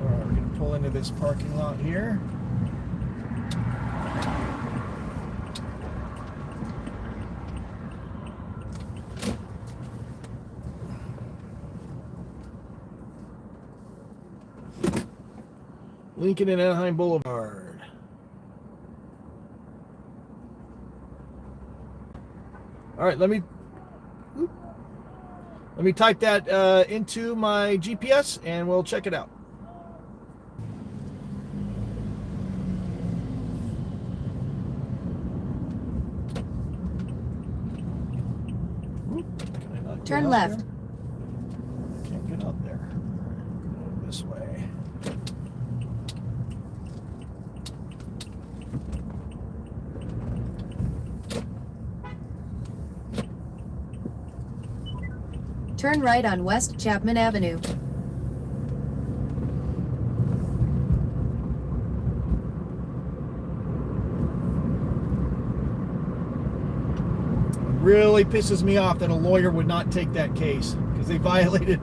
A: right, we're going to pull into this parking lot here. Lincoln and Anaheim Boulevard. All right, let me type that into my GPS and we'll check it out.
B: Turn left.
A: There? Can't get up there. Go this way.
B: Turn right on West Chapman Avenue.
A: It really pisses me off that a lawyer would not take that case because they violated,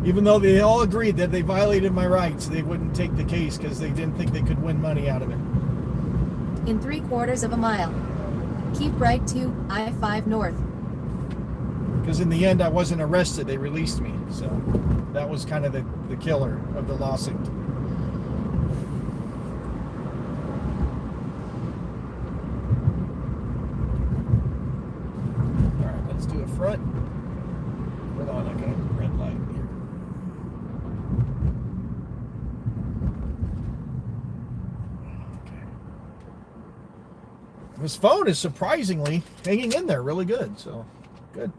A: even though they all agreed that they violated my rights, they wouldn't take the case because they didn't think they could win money out of it.
B: In 3/4 of a mile. Keep right to I-5 North.
A: Because in the end, I wasn't arrested. They released me. So that was kind of the killer of the lawsuit. All right, let's do a front. Hold on, I got a red light here. Okay. This phone is surprisingly hanging in there really good. So good.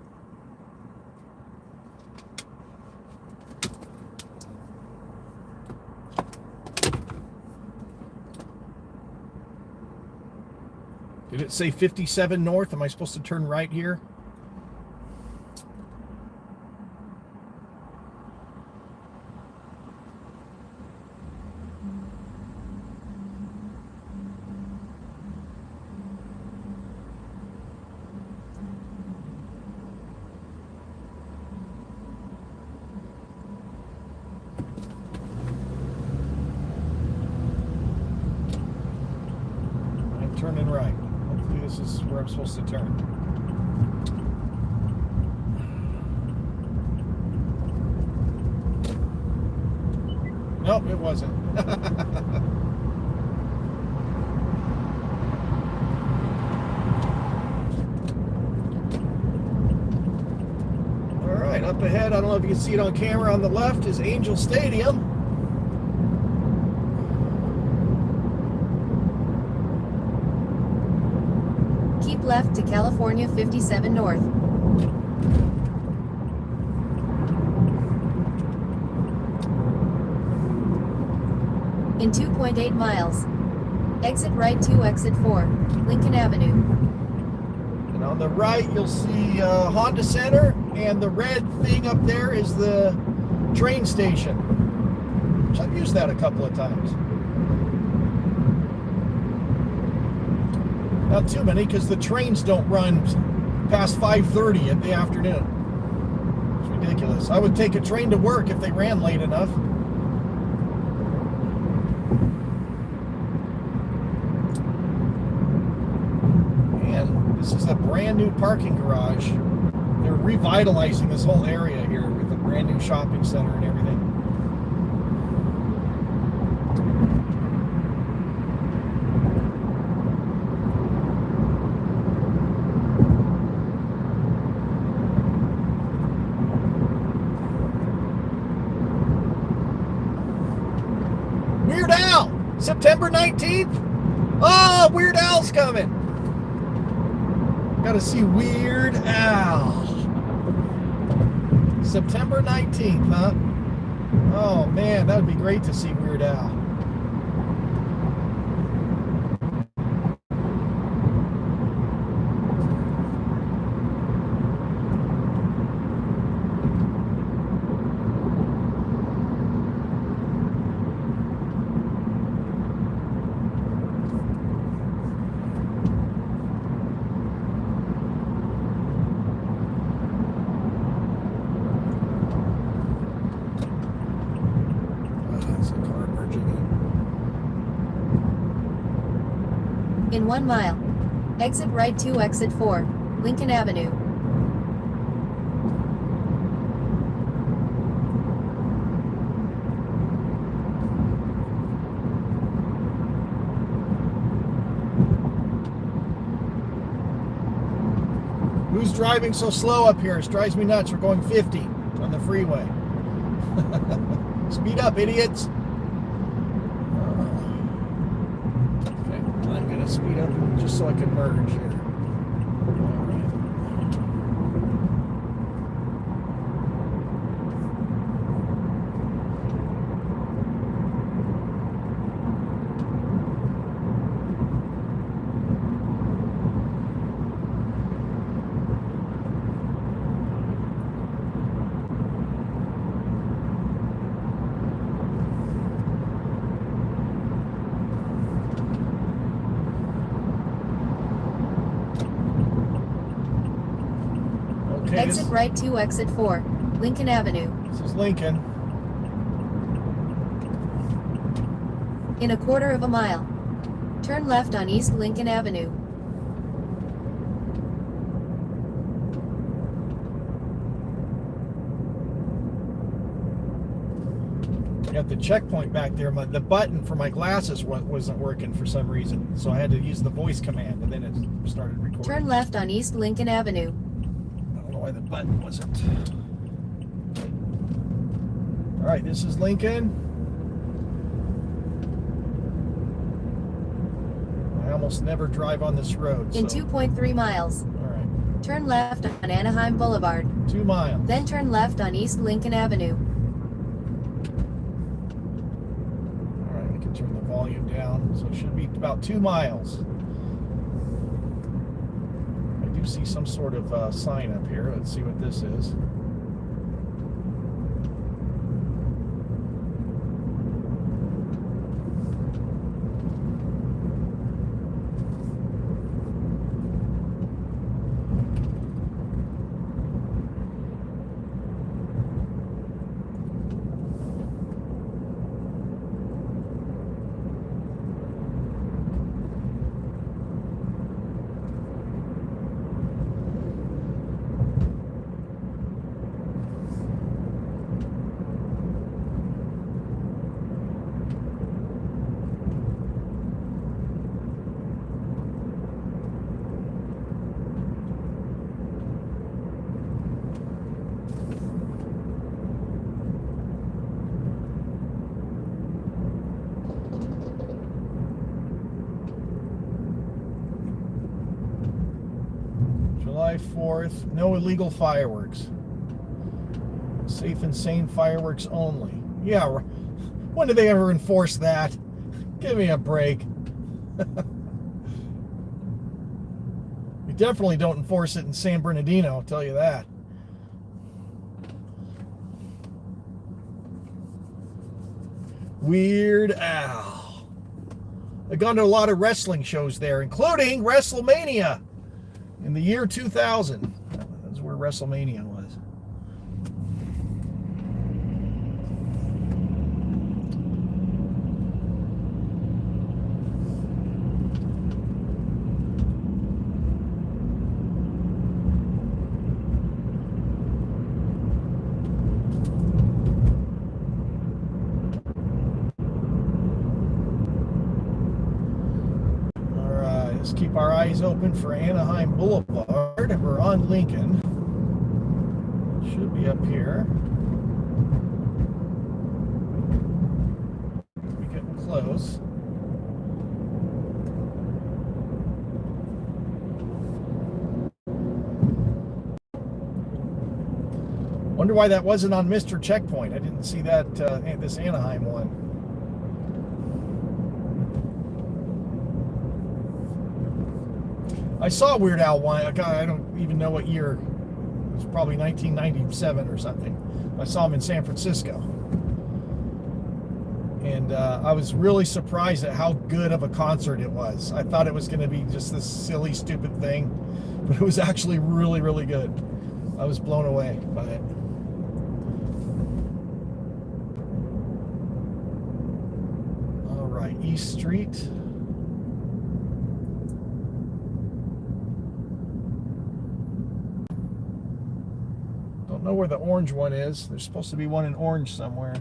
A: Did it say 57 north? Am I supposed to turn right here? turning right. Hopefully this is where I'm supposed to turn. Nope, it wasn't. All right, up ahead, I don't know if you can see it on camera, on the left is Angel Stadium.
B: Keep left to California 57 North. In 2.8 miles. Exit right to exit 4, Lincoln Avenue.
A: And on the right, you'll see Honda Center, and the red thing up there is the train station, which I've used that a couple of times. Not too many, because the trains don't run past 5:30 in the afternoon. It's ridiculous. I would take a train to work if they ran late enough. And this is a brand new parking garage. They're revitalizing this whole area here with a brand new shopping center and everything. Weird Al, September 19th. Oh, Weird Al's coming. Gotta see Weird Al. September 19th, huh? Oh man, that would be great to see Weird Al.
B: In 1 mile. Exit right to exit 4, Lincoln Avenue.
A: Who's driving so slow up here? It drives me nuts. We're going 50 on the freeway. Speed up, idiots. Okay, I'm going to speed up just so I can merge here. All right.
B: Exit right to exit 4, Lincoln Avenue.
A: This is Lincoln.
B: In a quarter of a mile. Turn left on East Lincoln Avenue.
A: Got the checkpoint back there. The button for my glasses wasn't working for some reason, so I had to use the voice command, and then it started recording.
B: Turn left on East Lincoln Avenue.
A: I don't know why the button wasn't. All right, this is Lincoln. I almost never drive on this road.
B: In
A: so.
B: 2.3 miles.
A: All right.
B: Turn left on Anaheim Boulevard.
A: 2 miles.
B: Then turn left on East Lincoln Avenue.
A: All right, we can turn the volume down. So it should be about 2 miles. I do see some sort of sign up here. Let's see what this is. July 4th. No illegal fireworks. Safe and sane fireworks only. Yeah, when did they ever enforce that? Give me a break. You definitely don't enforce it in San Bernardino, I'll tell you that. Weird Al. I've gone to a lot of wrestling shows there, including WrestleMania in the year 2000. That's where WrestleMania was. Let's keep our eyes open for Anaheim Boulevard. We're on Lincoln. Should be up here. We're getting close. Wonder why that wasn't on Mr. Checkpoint. I didn't see that this Anaheim one. I saw Weird Al one. I don't even know what year. It was probably 1997 or something. I saw him in San Francisco. And I was really surprised at how good of a concert it was. I thought it was going to be just this silly, stupid thing. But it was actually really, really good. I was blown away by it. All right, East Street. Know where the orange one is. There's supposed to be one in orange somewhere.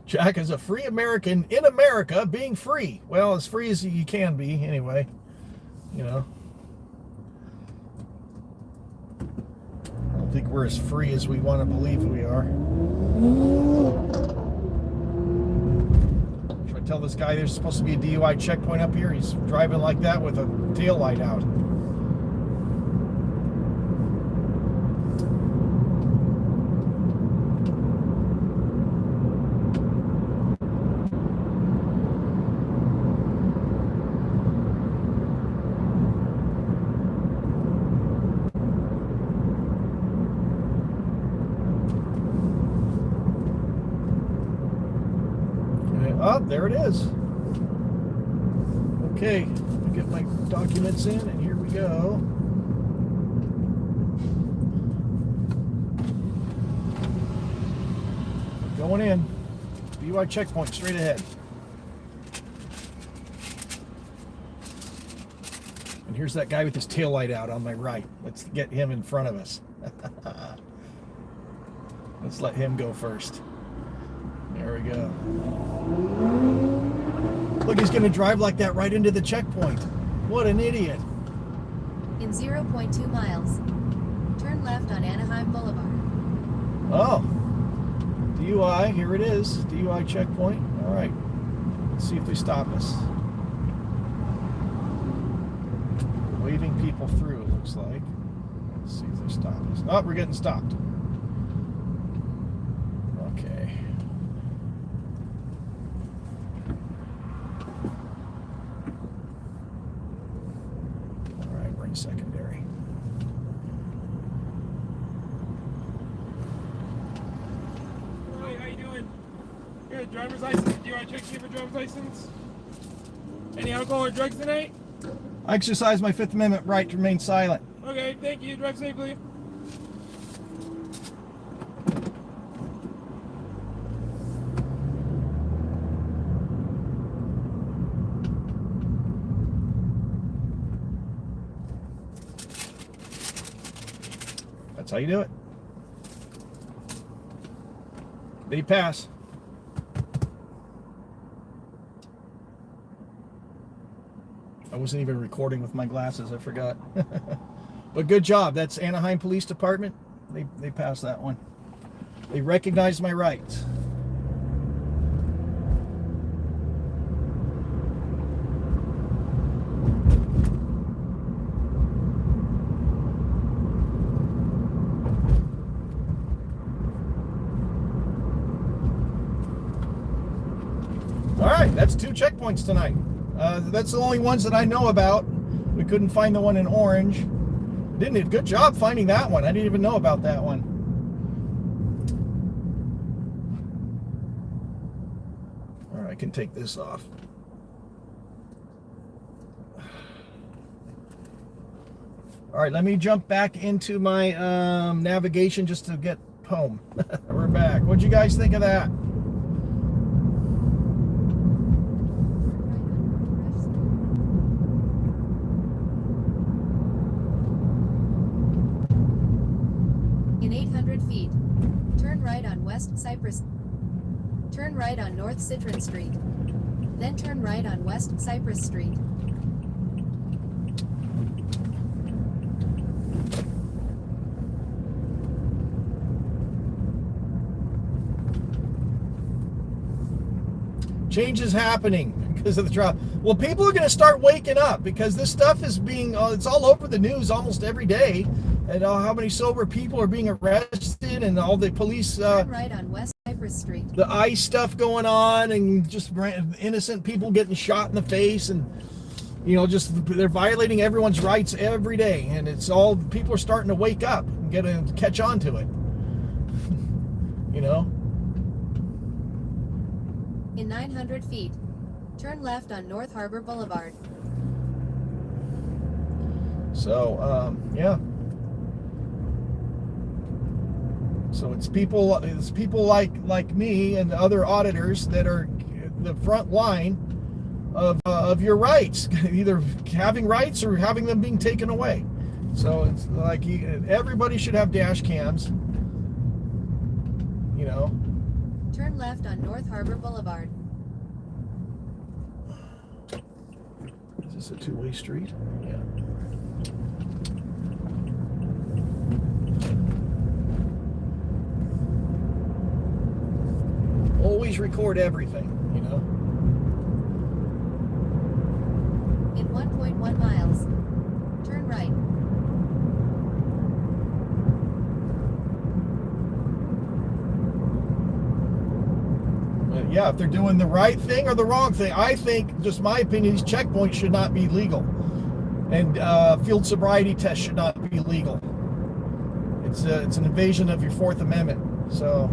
A: Jack is a free American in America being free. Well, as free as you can be, anyway. You know. I don't think we're as free as we want to believe we are. Should I tell this guy there's supposed to be a DUI checkpoint up here? He's driving like that with a tail light out. Oh, there it is. Okay, let me get my documents in, and here we go. Going in. DUI checkpoint straight ahead. And here's that guy with his tail light out on my right. Let's get him in front of us. Let's let him go first. There we go. Look, he's going to drive like that right into the checkpoint. What an idiot.
B: In 0.2 miles, turn left on Anaheim Boulevard.
A: Oh. DUI, here it is. DUI checkpoint. All right. Let's see if they stop us. Waving people through, it looks like. Let's see if they stop us. Oh, we're getting stopped. Okay. Secondary.
C: Hi, how you doing? Good. Driver's license. Do you want to check for driver's license? Any alcohol or drugs tonight?
A: I exercise my Fifth Amendment right to remain silent.
C: Okay, thank you. Drive safely.
A: That's how you do it. They pass. I wasn't even recording with my glasses. I forgot. But good job. That's Anaheim Police Department. They passed that one. They recognized my rights. All right, that's 2 checkpoints tonight. That's the only ones that I know about. We couldn't find the one in Orange. Didn't good job finding that one. I didn't even know about that one. All right, I can take this off. All right, let me jump back into my navigation just to get home. We're back. What'd you guys think of that?
B: In 800 feet, turn right on West Cypress. Turn right on North Citron Street. Then turn right on West Cypress Street.
A: Change is happening because of the trial. Well, people are going to start waking up because this stuff is being, it's all over the news almost every day. And how many sober people are being arrested and all the police.
B: Turn right on West Cypress Street.
A: The ICE stuff going on and just innocent people getting shot in the face and, you know, just they're violating everyone's rights every day. And it's all, people are starting to wake up and catch on to it. You know?
B: In 900 feet, turn left on North Harbor Boulevard.
A: So, yeah. So it's people like me and other auditors that are the front line of your rights, either having rights or having them being taken away. So it's like everybody should have dash cams. You know.
B: Turn left on North Harbor Boulevard.
A: Is this a two-way street? Yeah. Always record everything, you know.
B: In 1.1 miles, turn right.
A: Yeah, if they're doing the right thing or the wrong thing. I think, just my opinion, these checkpoints should not be legal. And field sobriety tests should not be legal. It's an invasion of your Fourth Amendment. So,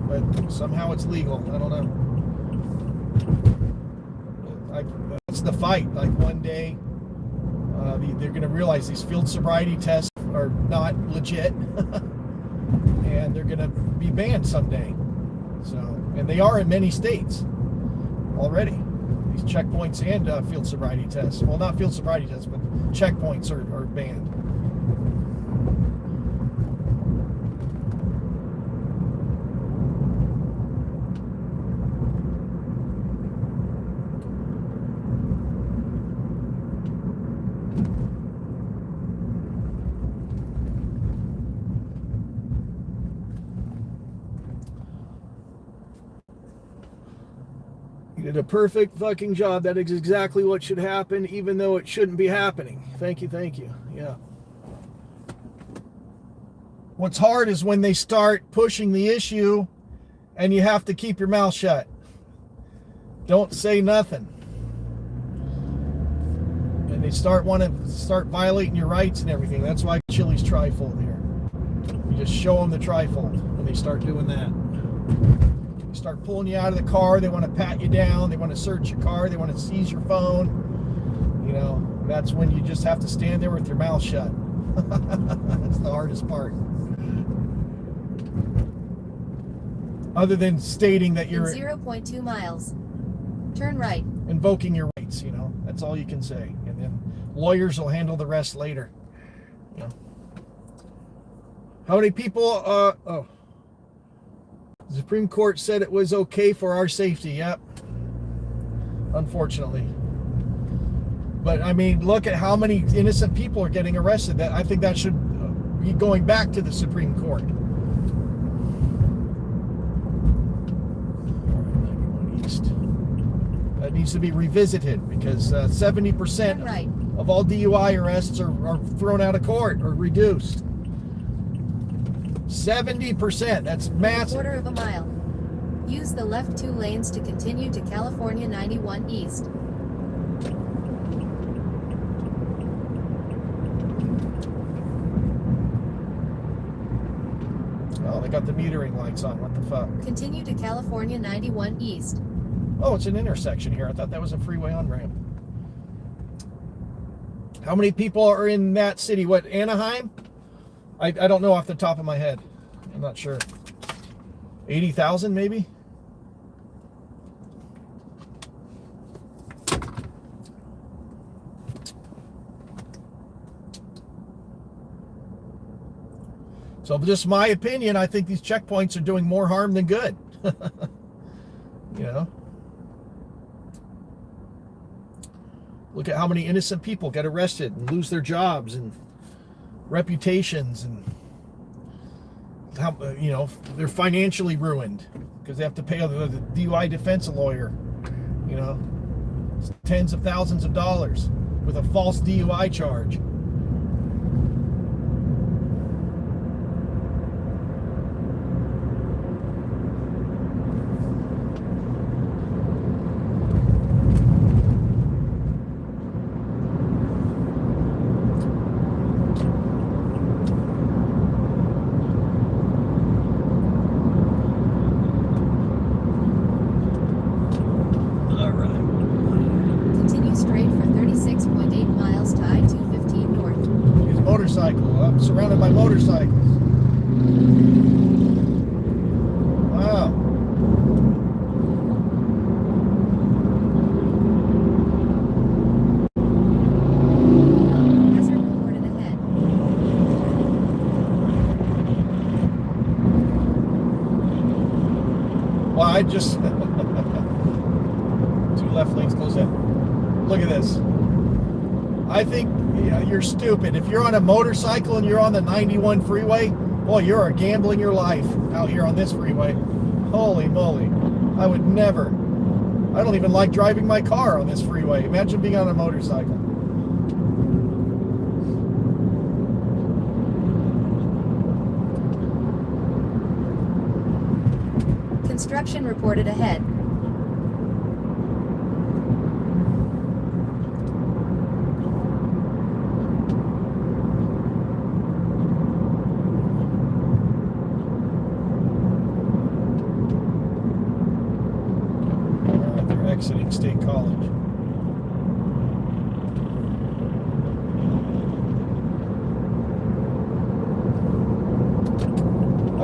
A: but somehow it's legal. I don't know. That's the fight. Like one day, they're going to realize these field sobriety tests are not legit. And they're going to be banned someday. So, and they are in many states already. These checkpoints and field sobriety tests. Well, not field sobriety tests, but checkpoints are banned. You did a perfect fucking job. That is exactly what should happen, even though it shouldn't be happening. Thank you, thank you. Yeah. What's hard is when they start pushing the issue and you have to keep your mouth shut. Don't say nothing. And they start violating your rights and everything. That's why Chili's trifold here. You just show them the trifold when they start doing that. Start pulling you out of the car. They want to pat you down. They want to search your car. They want to seize your phone. You know, that's when you just have to stand there with your mouth shut. That's the hardest part. Other than stating that you're
B: in 0.2 miles, turn right.
A: Invoking your rights, you know, that's all you can say. And then lawyers will handle the rest later. You know. How many people, the Supreme Court said it was okay for our safety. Yep. Unfortunately. But I mean, look at how many innocent people are getting arrested. That I think that should be going back to the Supreme Court. East. That needs to be revisited because 70%
B: Turn right.
A: of all DUI arrests are thrown out of court or reduced. 70%. That's massive.
B: Quarter of a mile. Use the left 2 lanes to continue to California 91 East.
A: Oh, they got the metering lights on. What the fuck?
B: Continue to California 91 East.
A: Oh, it's an intersection here. I thought that was a freeway on-ramp. How many people are in that city? What, Anaheim? I don't know off the top of my head. I'm not sure. 80,000 maybe? So just my opinion, I think these checkpoints are doing more harm than good. You know? Look at how many innocent people get arrested and lose their jobs and reputations, and how, you know, they're financially ruined because they have to pay the DUI defense lawyer, you know, tens of thousands of dollars with a false DUI charge. Motorcycle. I'm surrounded by motorcycles. Wow.
B: Hazard reported ahead.
A: Well, I just 2 left lanes close in. Look at this. I think you're stupid. If you're on a motorcycle and you're on the 91 freeway, boy, you're gambling your life out here on this freeway. Holy moly. I would never. I don't even like driving my car on this freeway. Imagine being on a motorcycle.
B: Construction reported ahead.
A: Exiting State College.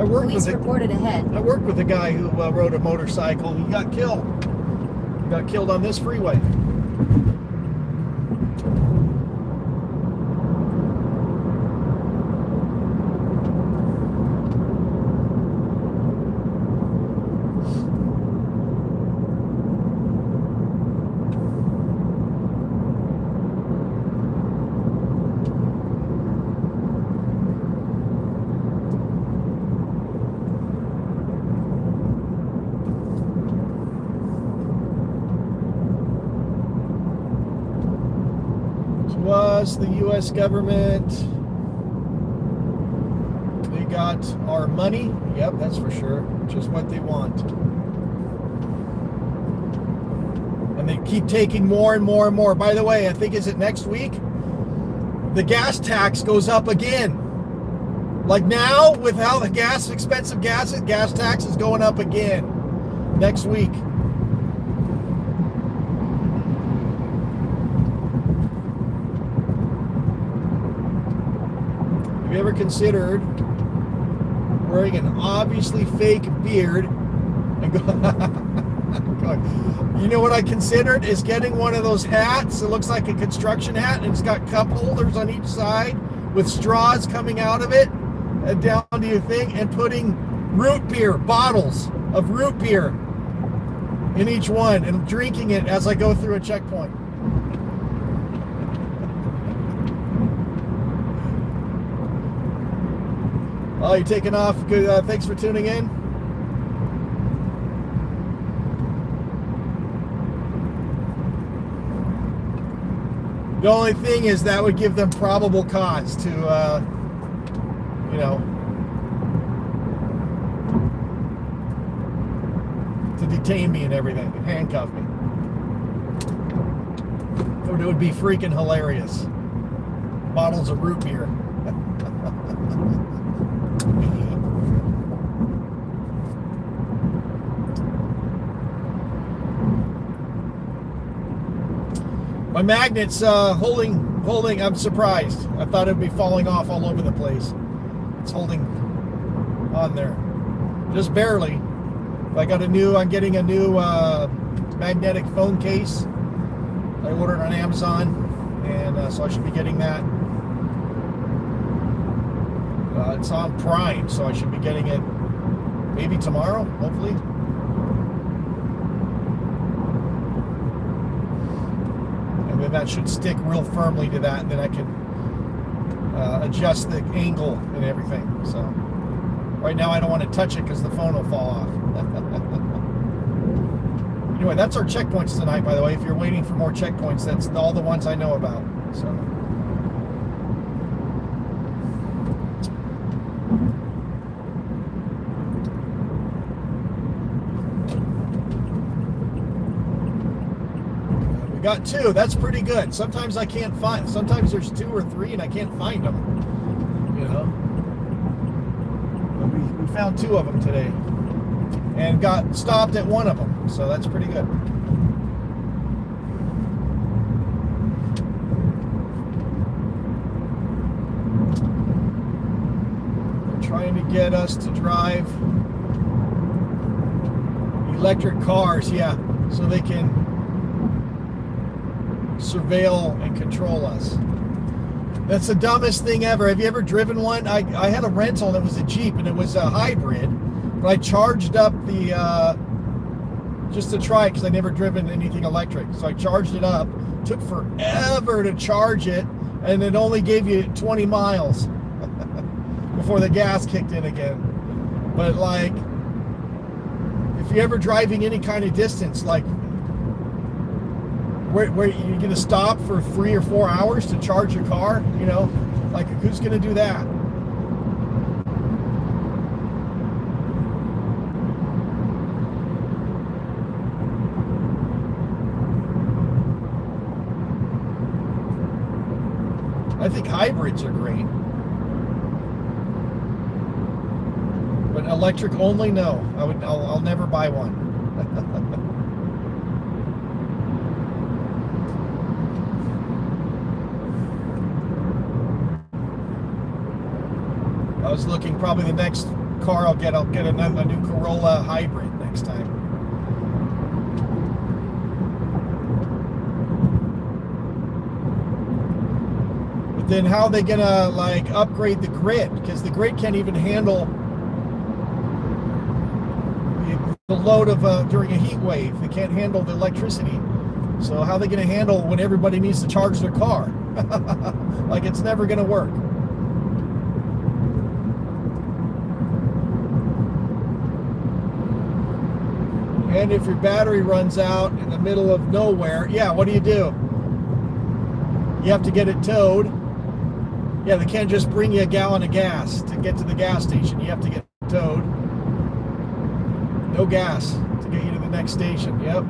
B: Police reported ahead.
A: I worked with a guy who rode a motorcycle. He got killed. He got killed on this freeway. Was the U.S. government, they got our money. Yep, that's for sure, which is what they want. And they keep taking more and more and more. By the way, I think, is it next week? The gas tax goes up again. Like now, with how the expensive gas tax is going up again next week. Have you ever considered wearing an obviously fake beard and you know what I considered is getting one of those hats. It looks like a construction hat and it's got cup holders on each side with straws coming out of it and down to your thing, and putting root beer, bottles of root beer in each one and drinking it as I go through a checkpoint. Oh, you're taking off. Good. Thanks for tuning in. The only thing is that would give them probable cause to, to detain me and everything, and handcuff me. It would be freaking hilarious. Bottles of root beer. My magnet's holding. I'm surprised. I thought it'd be falling off all over the place. It's holding on there, just barely. I'm getting a new magnetic phone case. I ordered on Amazon, and so I should be getting that. It's on Prime, so I should be getting it maybe tomorrow, hopefully. And then that should stick real firmly to that, and then I can adjust the angle and everything. So right now I don't want to touch it because the phone will fall off. Anyway, that's our checkpoints tonight, by the way. If you're waiting for more checkpoints, that's all the ones I know about. So we got 2. That's pretty good. Sometimes I can't find. Sometimes there's 2 or 3 and I can't find them. But we found 2 of them today, and got stopped at 1 of them. So that's pretty good. They're trying to get us to drive electric cars, yeah, so they can surveil and control us. That's the dumbest thing ever. Have you ever driven one? I had a rental that was a Jeep, and it was a hybrid, but I charged up the just to try it because I never driven anything electric. So I charged it up. Took forever to charge it, and it only gave you 20 miles before the gas kicked in again. But like, if you're ever driving any kind of distance, like where you're gonna stop for 3 or 4 hours to charge your car, like who's gonna do that? I think hybrids are great, but electric only, no. I'll never buy one. I was looking, probably the next car I'll get a new Corolla hybrid next time. Then how are they gonna like upgrade the grid? Because the grid can't even handle the load of during a heat wave. They can't handle the electricity. So how are they gonna handle when everybody needs to charge their car? Like, it's never gonna work. And if your battery runs out in the middle of nowhere, yeah, what do? You have to get it towed. Yeah, they can't just bring you a gallon of gas to get to the gas station. You have to get towed. No gas to get you to the next station. Yep.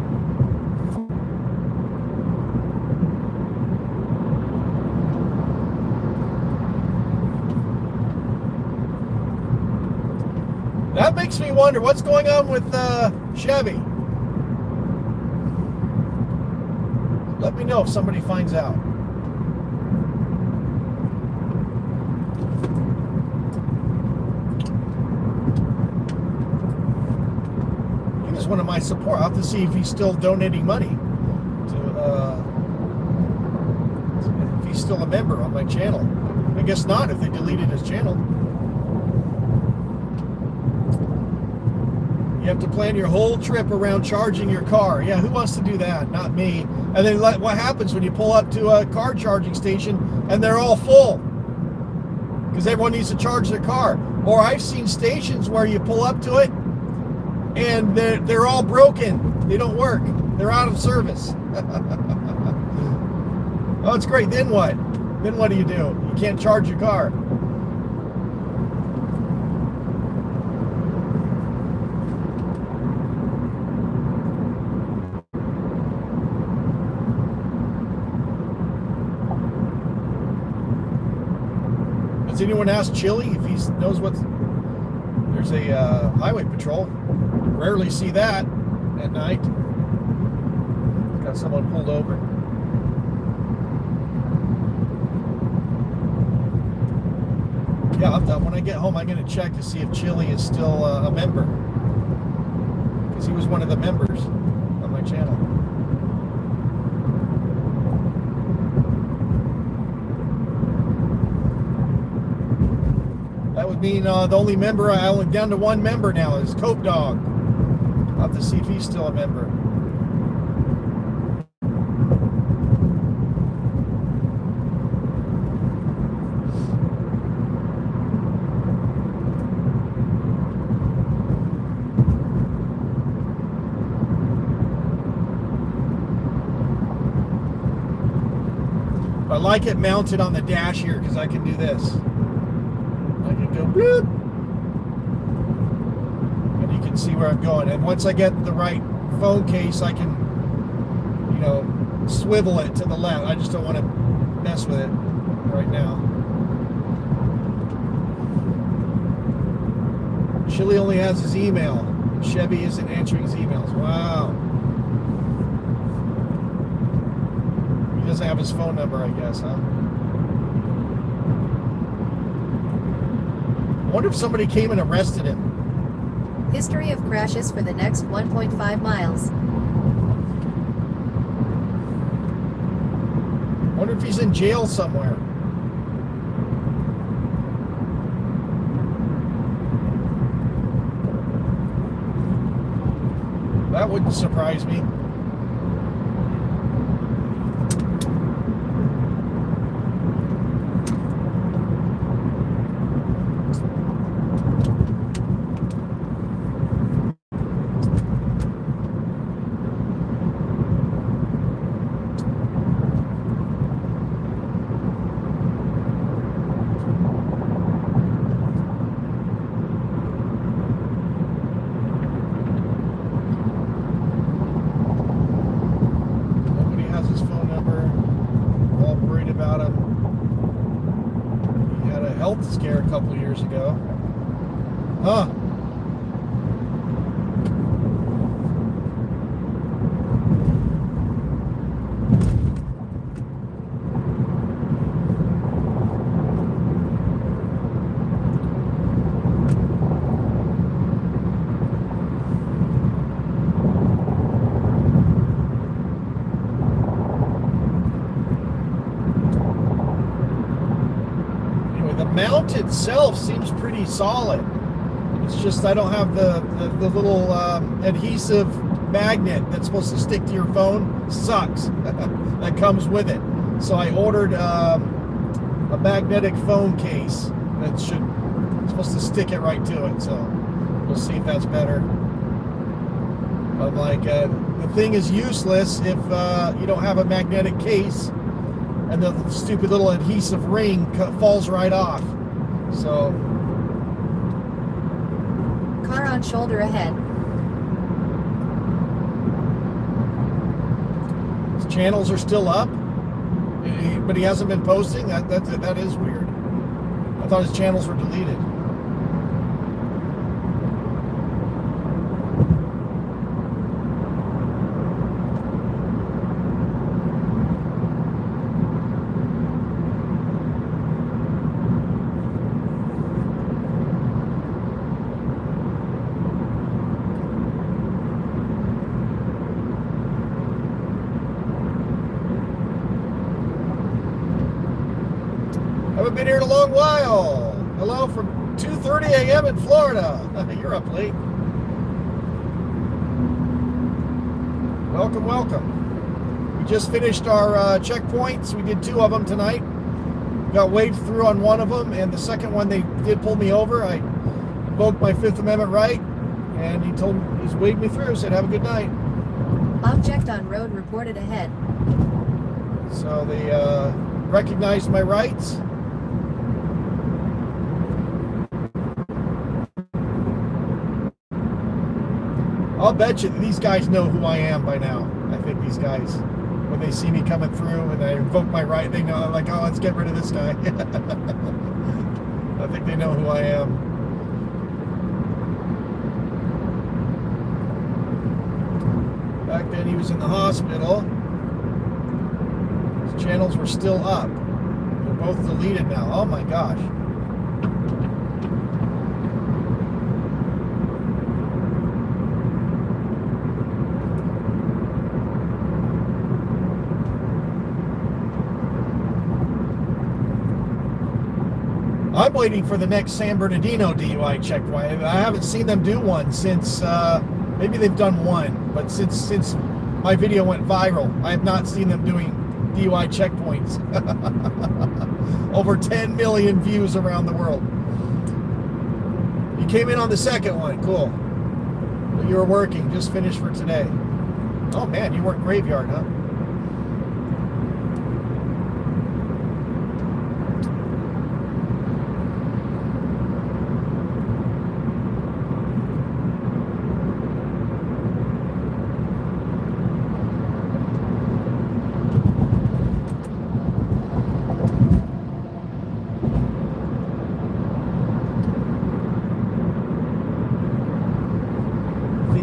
A: That makes me wonder what's going on with Chevy. Let me know if somebody finds out. He was one of my support. I'll have to see if he's still donating money to if he's still a member on my channel. I guess not, if they deleted his channel. You have to plan your whole trip around charging your car. Yeah, who wants to do that? Not me. And then what happens when you pull up to a car charging station and they're all full? because everyone needs to charge their car. Or I've seen stations where you pull up to it and they're all broken. They don't work. They're out of service. Oh, it's great. Then what? Then what do? You can't charge your car. Does anyone ask Chili if he knows what's... There's a highway patrol. Rarely see that at night. Got someone pulled over. Yeah, when I get home, I'm going to check to see if Chili is still a member. Because he was one of the members on my channel. That would mean the only member, I only down to one member now, is Cope Dog. I'll have to see if he's still a member. I like it mounted on the dash here because I can do this. I can go bloop, and you can see where I'm going. And once I get the right phone case, I can, you know, swivel it to the left. I just don't want to mess with it right now. Chili only has his email. Chevy isn't answering his emails. Wow. He doesn't have his phone number, I guess, huh? I wonder if somebody came and arrested him.
B: History of crashes for the next 1.5 miles.
A: I wonder if he's in jail somewhere. That wouldn't surprise me. Scare a couple of years ago. Huh. Mount itself seems pretty solid. It's just I don't have the little adhesive magnet that's supposed to stick to your phone. Sucks. That comes with it. So I ordered a magnetic phone case that supposed to stick it right to it. So we'll see if that's better. But like the thing is useless if you don't have a magnetic case. And the stupid little adhesive ring falls right off. So.
B: Car on shoulder ahead.
A: His channels are still up, but he hasn't been posting. That is weird. I thought his channels were deleted. Haven't been here in a long while. Hello from 2:30 a.m. in Florida. You're up late. Welcome, welcome. We just finished our checkpoints. We did 2 of them tonight. got waved through on one of them, and the second one they did pull me over. I invoked my Fifth Amendment right, and he's waved me through, said, have a good night.
B: Object on road reported ahead.
A: So they recognized my rights. I'll bet you these guys know who I am by now. I think these guys, when they see me coming through and I invoke my right, they know, I'm like, oh, let's get rid of this guy. I think they know who I am. Back then he was in the hospital. His channels were still up. They're both deleted now. Oh my gosh. I'm waiting for the next San Bernardino DUI checkpoint. I haven't seen them do one since, maybe they've done one, but since my video went viral, I have not seen them doing DUI checkpoints. Over 10 million views around the world. You came in on the second one, cool. You were working, just finished for today. Oh man, you work graveyard, huh?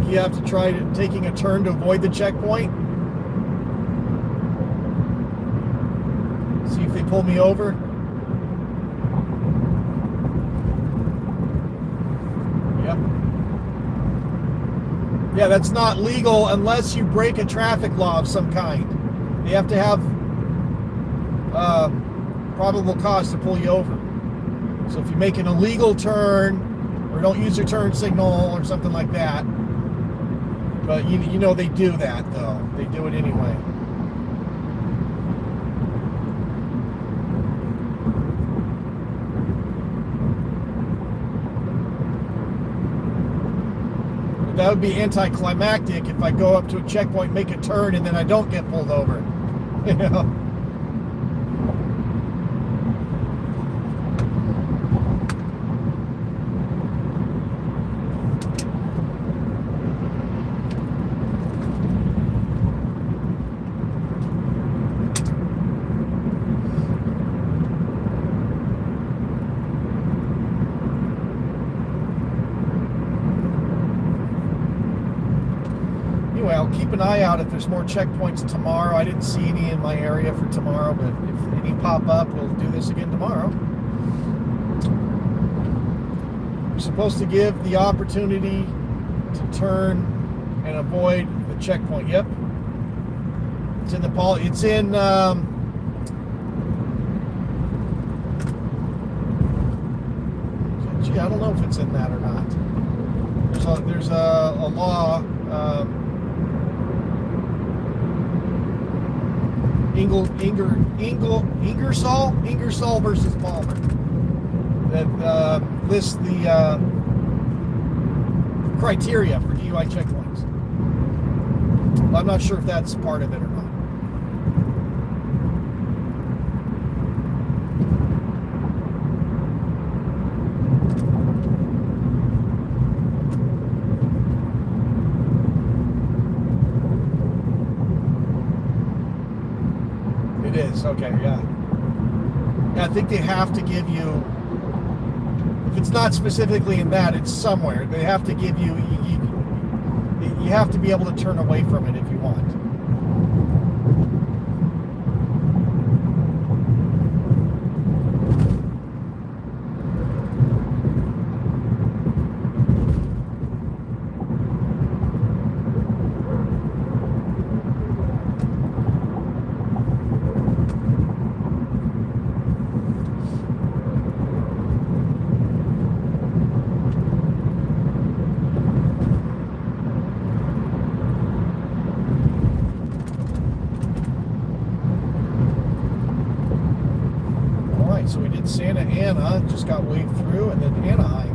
A: You have to try taking a turn to avoid the checkpoint. See if they pull me over. Yep. Yeah, that's not legal unless you break a traffic law of some kind. They have to have probable cause to pull you over. So if you make an illegal turn or don't use your turn signal or something like that. But you know they do that, though. They do it anyway. But that would be anticlimactic if I go up to a checkpoint, make a turn, and then I don't get pulled over. You know? Anyway, I'll keep an eye out if there's more checkpoints tomorrow. I didn't see any in my area for tomorrow, but if any pop up, we'll do this again tomorrow. You're supposed to give the opportunity to turn and avoid the checkpoint. Yep. It's in the policy. It's in gee, I don't know if it's in that or not. There's a law, Ingersoll versus Palmer, that lists the criteria for DUI checkpoints. I'm not sure if that's part of it or not. It is, okay, yeah. Yeah, I think they have to give you, if it's not specifically in that, it's somewhere. They have to give you, you have to be able to turn away from it if you want. just got waved through, and then Anaheim.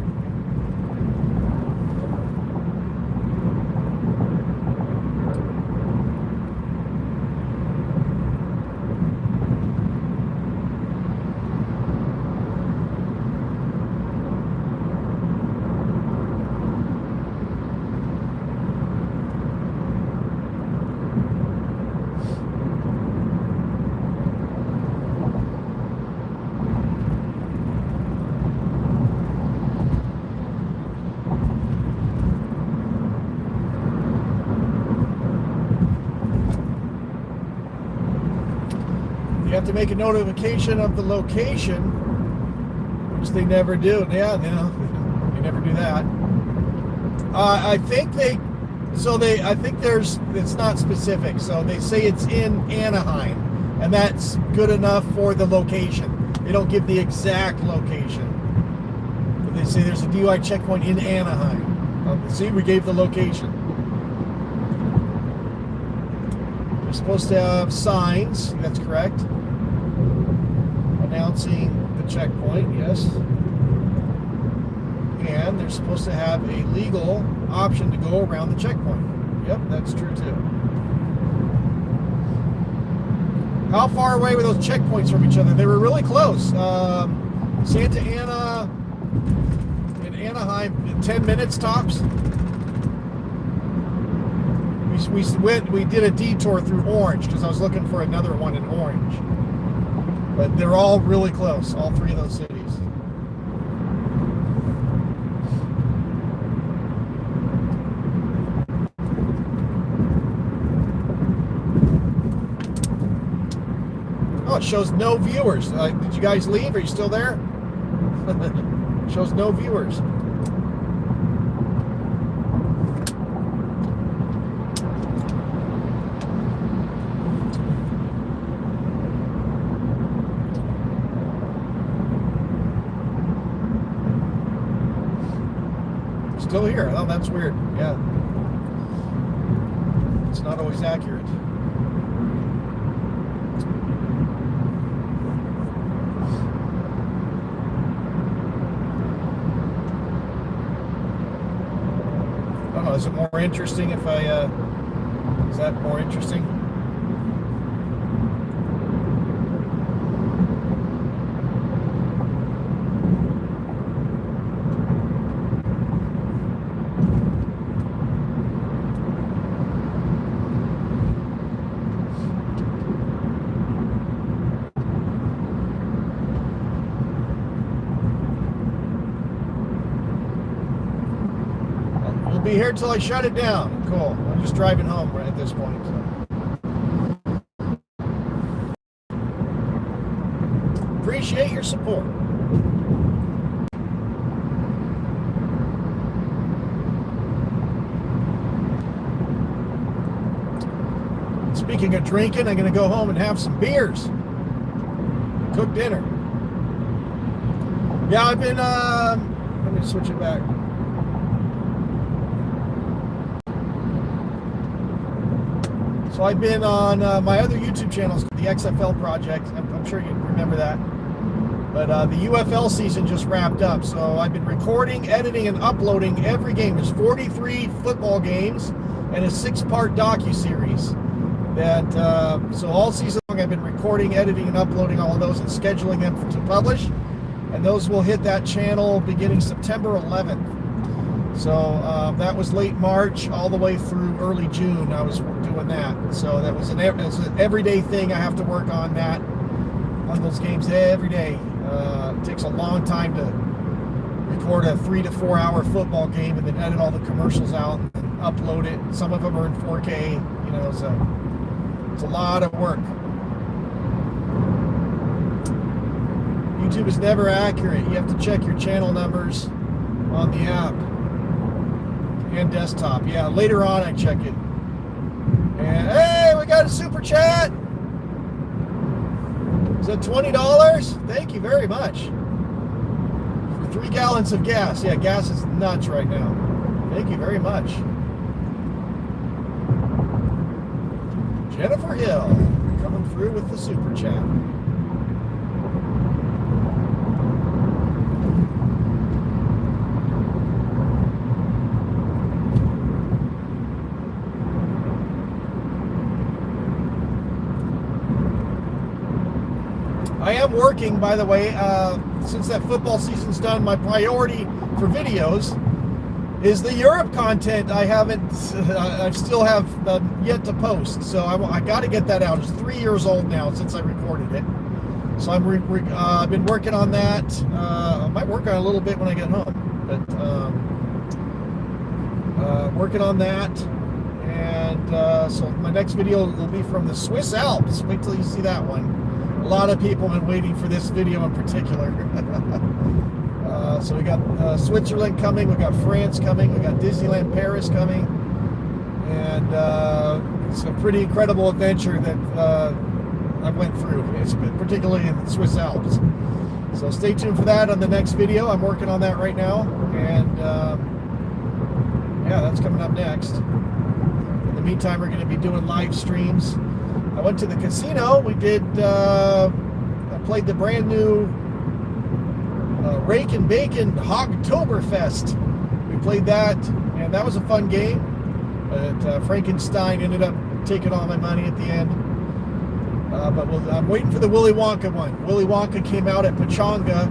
A: You have to make a notification of the location, which they never do. Yeah, no, they never do that. I think it's not specific. So they say it's in Anaheim, and that's good enough for the location. They don't give the exact location. But they say there's a DUI checkpoint in Anaheim. See, we gave the location. They're supposed to have signs. That's correct. Announcing the checkpoint, yes. And they're supposed to have a legal option to go around the checkpoint. Yep, that's true too. How far away were those checkpoints from each other? They were really close. Santa Ana and Anaheim, 10 minutes tops. We did a detour through Orange because I was looking for another one in Orange. But they're all really close, all three of those cities. Oh, it shows no viewers. Did you guys leave? Are you still there? Shows no viewers. Still here. Oh, that's weird. Yeah. It's not always accurate. I don't know. Is it more interesting if I, is that more interesting? Be here till I shut it down. Cool. I'm just driving home right at this point. So. Appreciate your support. Speaking of drinking, I'm going to go home and have some beers. Cook dinner. Yeah, I've been, let me switch it back. So I've been on my other YouTube channels, the XFL Project. I'm sure you remember that. But the UFL season just wrapped up. So I've been recording, editing, and uploading every game. There's 43 football games and a 6-part docuseries. That so all season long I've been recording, editing, and uploading all of those and scheduling them to publish. And those will hit that channel beginning September 11th. So that was late March all the way through early June. I was doing that. So that was an everyday thing. I have to work on that, on those games every day. It takes a long time to record a 3 to 4 hour football game and then edit all the commercials out and then upload it. Some of them are in 4K. You know, so it's a lot of work. YouTube is never accurate. You have to check your channel numbers on the app. And desktop. Yeah, later on I check it. And hey, we got a super chat. Is that $20? Thank you very much. For 3 gallons of gas. Yeah, gas is nuts right now. Thank you very much. Jennifer Hill coming through with the super chat. working, by the way. Since that football season's done, my priority for videos is the Europe content. I still have yet to post, so I got to get that out. It's 3 years old now since I recorded it, so I've been working on that. I might work on it a little bit when I get home, but working on that. And so my next video will be from the Swiss Alps. Wait till you see that one. A lot of people have been waiting for this video in particular. So we got Switzerland coming, we got France coming, we got Disneyland Paris coming, and it's a pretty incredible adventure that I went through, particularly in the Swiss Alps. So stay tuned for that on the next video. I'm working on that right now, and yeah, that's coming up next. In the meantime, we're going to be doing live streams. I went to the casino. We did, I played the brand new Rake and Bacon Hogtoberfest. We played that, and that was a fun game. But Frankenstein ended up taking all my money at the end. But I'm waiting for the Willy Wonka one. Willy Wonka came out at Pachanga,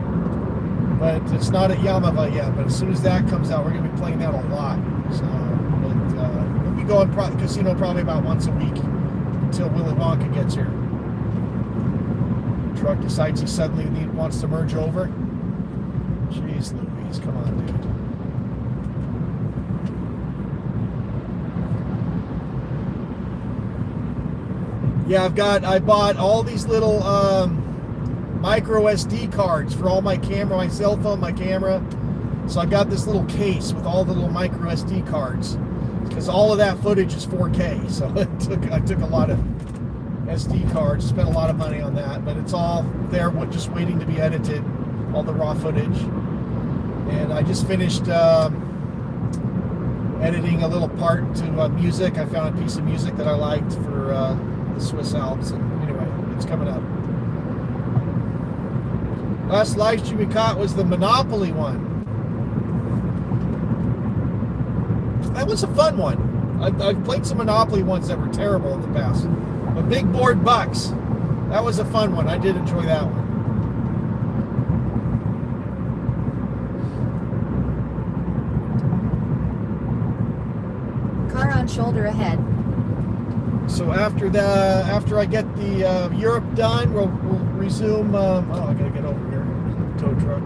A: but it's not at Yamava yet. But as soon as that comes out, we're going to be playing that a lot. So we'll be going to the casino probably about once a week until Willy Wonka gets here. The truck decides he suddenly wants to merge over. Jeez Louise, come on, dude. Yeah, I bought all these little micro SD cards for all my camera, my cell phone, my camera. So I got this little case with all the little micro SD cards, because all of that footage is 4K. So I took a lot of SD cards, spent a lot of money on that, but it's all there, just waiting to be edited, all the raw footage. And I just finished editing a little part to music. I found a piece of music that I liked for the Swiss Alps, and anyway, it's coming up. Last live stream we caught was the Monopoly one. That was a fun one. I've played some Monopoly ones that were terrible in the past. But Big Board Bucks, that was a fun one. I did enjoy that one.
B: Car on shoulder ahead.
A: So after I get the Europe done, we'll resume. I gotta get over here. Tow truck.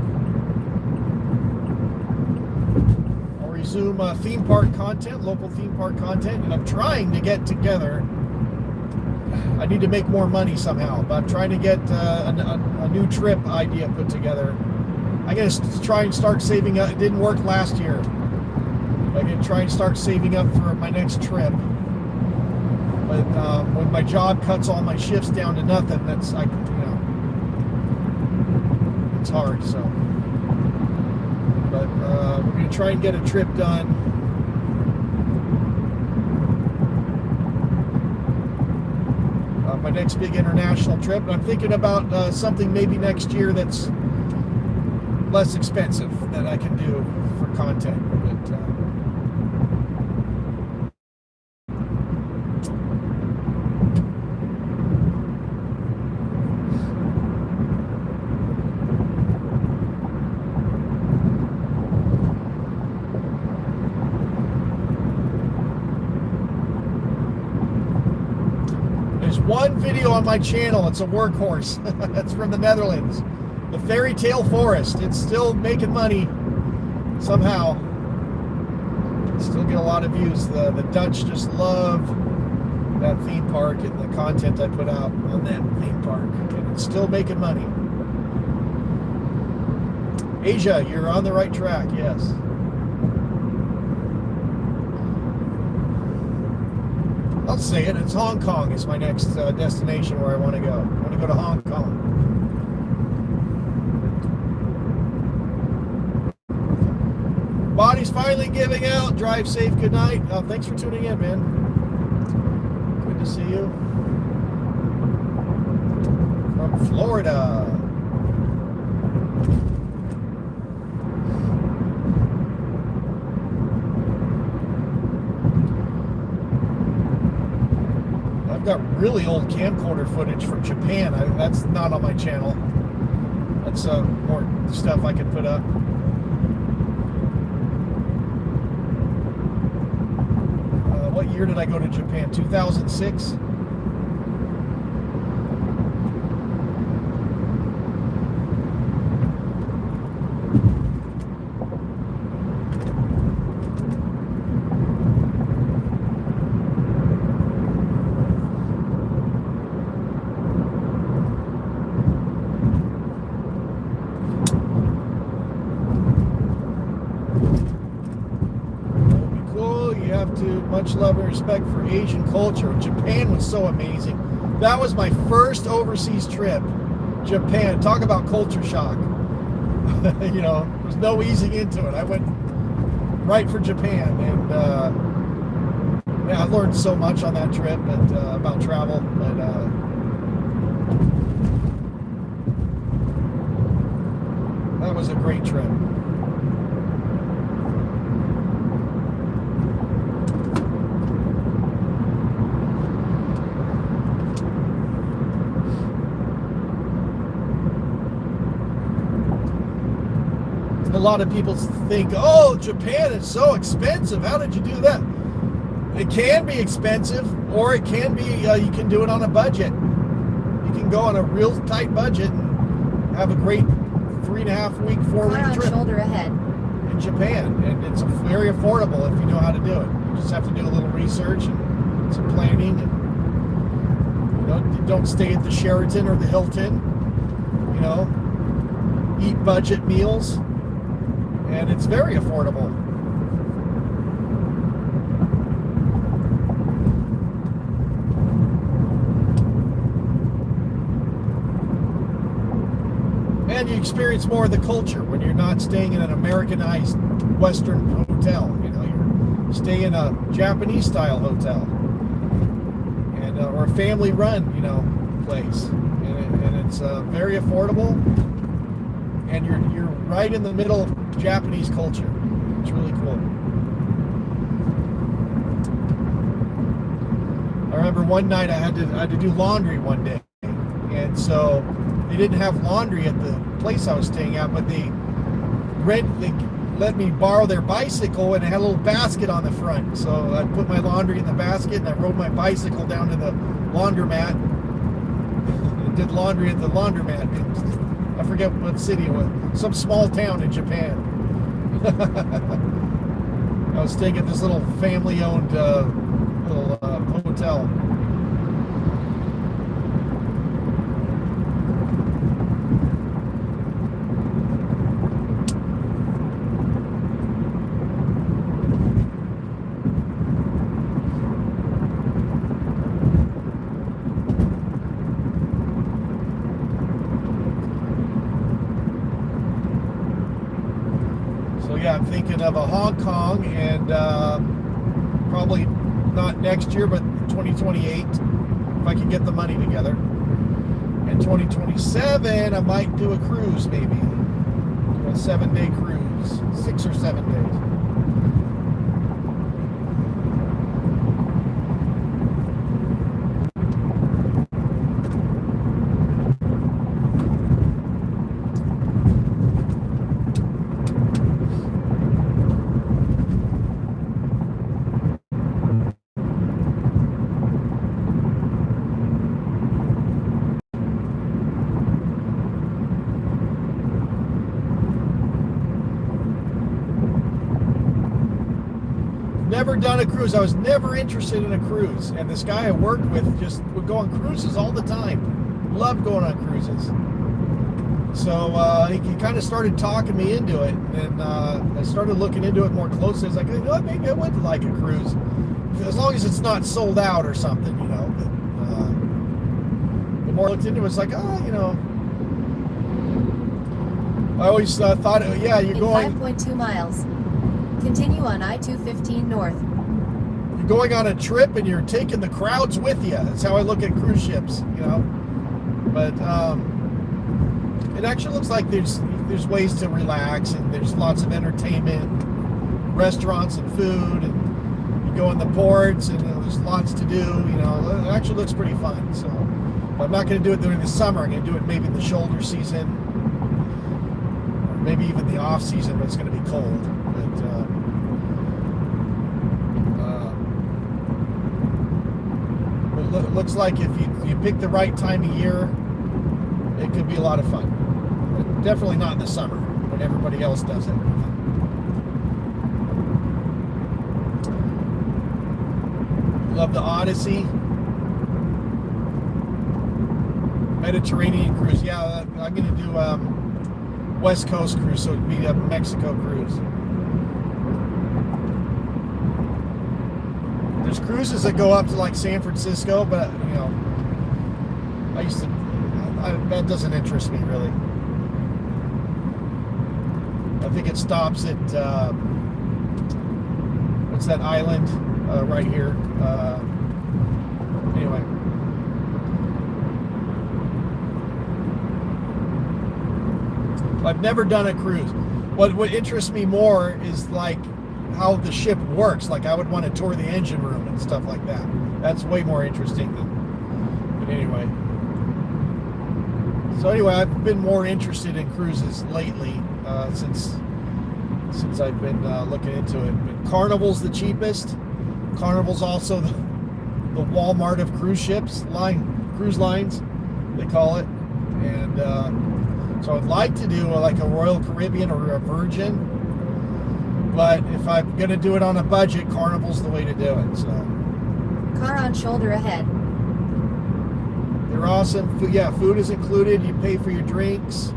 A: I'll resume theme park content, local theme park content, and I'm trying to get together. I need to make more money somehow, but I'm trying to get a new trip idea put together. I'm gonna try and start saving up. It didn't work last year. I'm gonna try and start saving up for my next trip. But when my job cuts all my shifts down to nothing, it's hard. So, but we're gonna try and get a trip done. My next big international trip. I'm thinking about something maybe next year that's less expensive that I can do for content. But one video on my channel. It's a workhorse. It's from the Netherlands. The Fairy Tale Forest. It's still making money somehow. Still get a lot of views. The Dutch just love that theme park and the content I put out on that theme park. And it's still making money. Asia, you're on the right track, yes. I'll say it. It's Hong Kong is my next destination where I want to go. I want to go to Hong Kong. Body's finally giving out. Drive safe. Good night. Thanks for tuning in, man. Good to see you. From Florida. I've got really old camcorder footage from Japan. That's not on my channel. That's more stuff I could put up. What year did I go to Japan? 2006? Much love and respect for Asian culture. Japan was so amazing. That was my first overseas trip. Japan. Talk about culture shock. You know, there's no easing into it. I went right for Japan, and yeah, I learned so much on that trip about travel. But that was a great trip. A lot of people think, oh, Japan is so expensive. How did you do that? It can be expensive, or it can be, you can do it on a budget. You can go on a real tight budget and have a great 3.5 week, 4-week trip
B: shoulder ahead
A: in Japan. And it's very affordable if you know how to do it. You just have to do a little research and some planning. And, you know, don't stay at the Sheraton or the Hilton. You know, eat budget meals. And it's very affordable. And you experience more of the culture when you're not staying in an Americanized Western hotel. You know, you stay in a Japanese style hotel, and or a family-run, you know, place, and it's very affordable. And you're right in the middle of Japanese culture. It's really cool. I remember one night I had to do laundry one day, and so they didn't have laundry at the place I was staying at, but they let me borrow their bicycle, and it had a little basket on the front. So I put my laundry in the basket, and I rode my bicycle down to the laundromat and did laundry at the laundromat. I forget what city it was. Some small town in Japan. I was staying at this little family-owned little hotel. Yeah, I'm thinking of a Hong Kong, and probably not next year, but 2028, if I can get the money together. And 2027, I might do a cruise, maybe. Do a 7-day cruise, 6 or 7 days. Never done a cruise. I was never interested in a cruise, and this guy I worked with just would go on cruises all the time. Loved going on cruises. So he kind of started talking me into it, and I started looking into it more closely. I was like, you know what, maybe I would like a cruise, as long as it's not sold out or something, you know. But the more I looked into it, it's like, oh, you know, I always thought, yeah, you're going
B: 5.2 miles. Continue on I-215 north.
A: You're going on a trip and you're taking the crowds with you. That's how I look at cruise ships, you know. But it actually looks like there's ways to relax, and there's lots of entertainment, restaurants and food, and you go in the ports, and there's lots to do. You know, it actually looks pretty fun. So, but I'm not going to do it during the summer. I'm going to do it maybe in the shoulder season. maybe even the off season, but it's going to be cold. But it looks like if you pick the right time of year, it could be a lot of fun. But definitely not in the summer when everybody else does it. Love the Odyssey. Mediterranean cruise. Yeah, I'm going to do West Coast cruise, so it'd be a Mexico cruise. There's cruises that go up to like San Francisco, but you know, that doesn't interest me really. I think it stops at what's that island right here? Anyway. I've never done a cruise. What interests me more is like how the ship works. Like I would want to tour the engine room and stuff like that. That's way more interesting but anyway. So anyway, I've been more interested in cruises lately since I've been looking into it. But Carnival's the cheapest. Carnival's also the Walmart of cruise ships, cruise lines, they call it. And so I'd like to do like a Royal Caribbean or a Virgin, but if I'm going to do it on a budget, Carnival's the way to do it. So
B: Car on shoulder ahead.
A: they're awesome. Yeah, food is included. You pay for your drinks.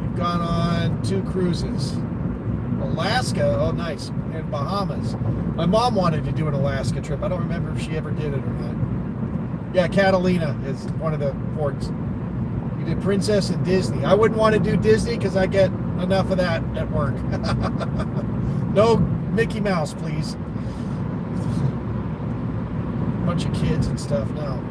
A: You've gone on 2 cruises. Alaska, oh nice, and Bahamas. My mom wanted to do an Alaska trip. I don't remember if she ever did it or not. Yeah, Catalina is one of the ports. You did Princess and Disney. I wouldn't want to do Disney because I get enough of that at work. No Mickey Mouse, please. Bunch of kids and stuff, no.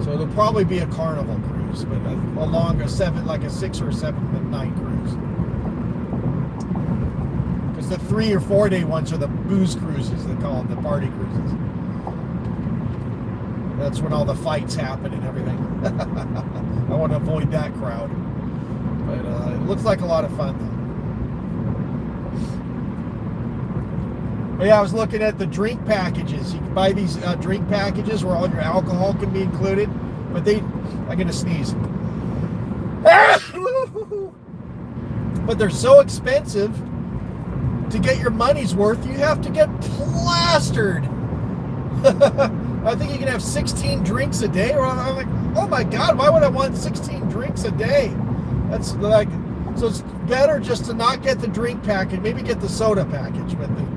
A: So it'll probably be a Carnival cruise, but a longer 6 or 7 night cruise. Because the 3 or 4 day ones are the booze cruises, they call them, the party cruises. That's when all the fights happen and everything. I want to avoid that crowd. But it looks like a lot of fun though. But yeah, I was looking at the drink packages. You can buy these drink packages where all your alcohol can be included. But I'm going to sneeze. But they're so expensive. To get your money's worth, you have to get plastered. I think you can have 16 drinks a day. Or I'm like, oh my God, why would I want 16 drinks a day? That's like, so it's better just to not get the drink package. Maybe get the soda package with it.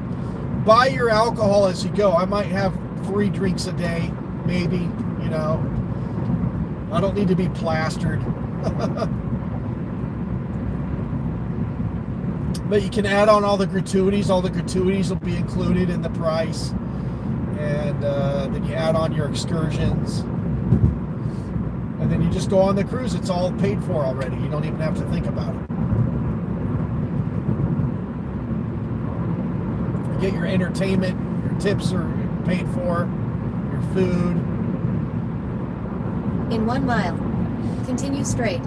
A: Buy your alcohol as you go. I might have 3 drinks a day, maybe, you know. I don't need to be plastered. But you can add on all the gratuities. All the gratuities will be included in the price. And then you add on your excursions. And then you just go on the cruise. It's all paid for already. You don't even have to think about it. Get your entertainment, your tips are paid for, your food.
B: In 1 mile. Continue straight.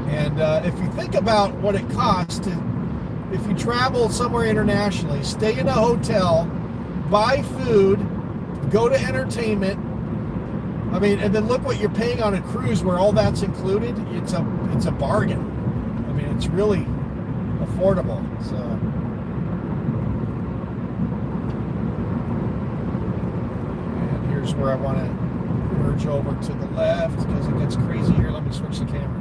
A: And if you think about what it costs if you travel somewhere internationally, stay in a hotel, buy food, go to entertainment, I mean, and then look what you're paying on a cruise where all that's included. It's a bargain. I mean, it's really affordable. So. Here's where I want to merge over to the left because it gets crazy here. Let me switch the camera.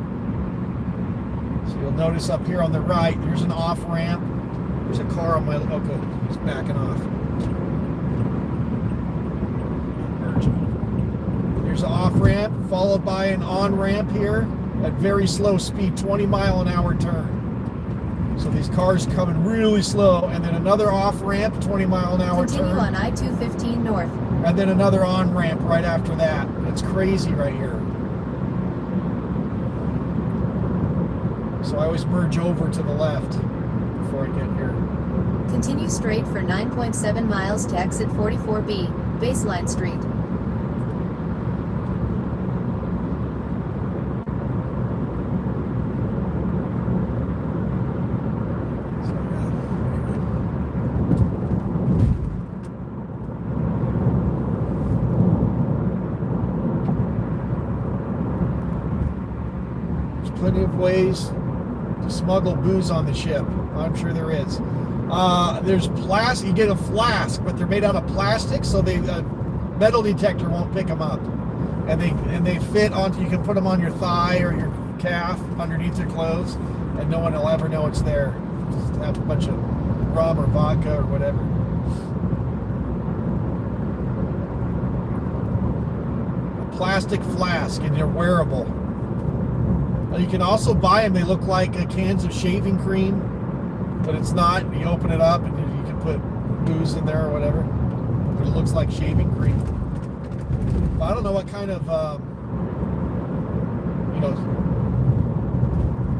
A: So you'll notice up here on the right, there's an off ramp. There's a car on my, oh good, he's backing off. Merging. There's an off ramp followed by an on ramp here at very slow speed, 20-mile-an-hour turn. So these cars coming really slow, and then another off ramp, 20-mile-an-hour turn.
B: Continue on I-215 north.
A: And then another on-ramp right after that. It's crazy right here. So I always merge over to the left before I get here.
B: Continue straight for 9.7 miles to exit 44B, Baseline Street.
A: Plenty of ways to smuggle booze on the ship. I'm sure there is. There's plastic. You get a flask, but they're made out of plastic, so the metal detector won't pick them up. And they fit on. You can put them on your thigh or your calf underneath your clothes, and no one will ever know it's there. Just have a bunch of rum or vodka or whatever. A plastic flask, and they're wearable. You can also buy them. They look like cans of shaving cream, but it's not. You open it up and you can put booze in there or whatever. But it looks like shaving cream. But I don't know what kind of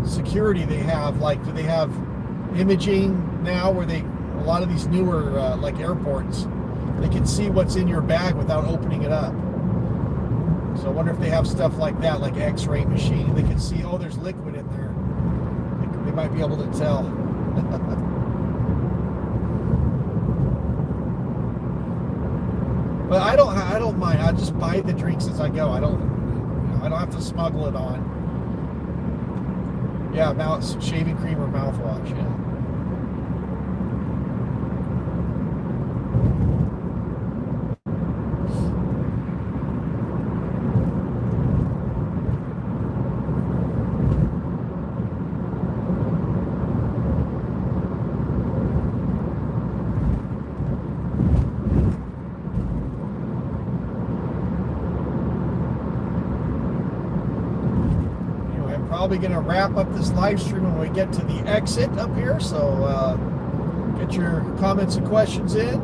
A: security they have. Like, do they have imaging now where a lot of these newer like airports, they can see what's in your bag without opening it up. So I wonder if they have stuff like that, like X-ray machine. They can see, oh, there's liquid in there. They might be able to tell. But I don't mind. I just buy the drinks as I go. I don't have to smuggle it on. Yeah, shaving cream or mouthwash. Yeah. Probably going to wrap up this live stream when we get to the exit up here, so get your comments and questions in.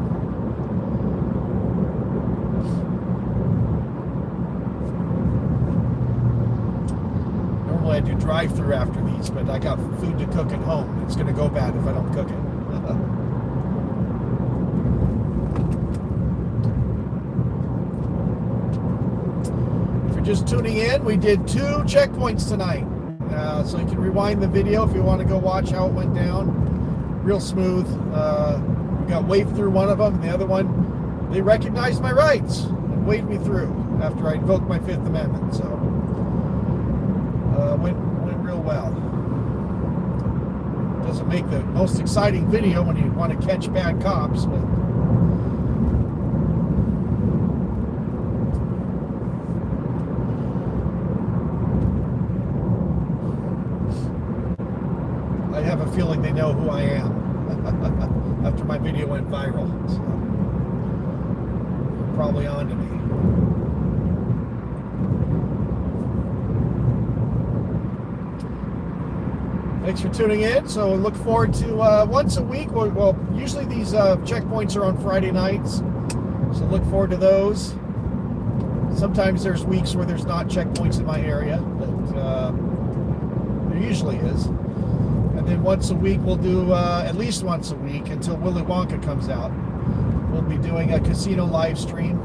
A: Normally I do drive-through after these, but I got food to cook at home. It's going to go bad if I don't cook it. If you're just tuning in, we did 2 checkpoints tonight. So you can rewind the video if you want to go watch how it went down. Real smooth. We got waved through one of them. The other one, they recognized my rights and waved me through after I invoked my 5th Amendment. So went real well. Doesn't make the most exciting video when you want to catch bad cops, but I have a feeling they know who I am after my video went viral. So they're probably on to me. Thanks for tuning in. So look forward to once a week. Well, usually these checkpoints are on Friday nights. So look forward to those. Sometimes there's weeks where there's not checkpoints in my area, but there usually is. And then once a week, we'll do at least once a week until Willy Wonka comes out. We'll be doing a casino live stream,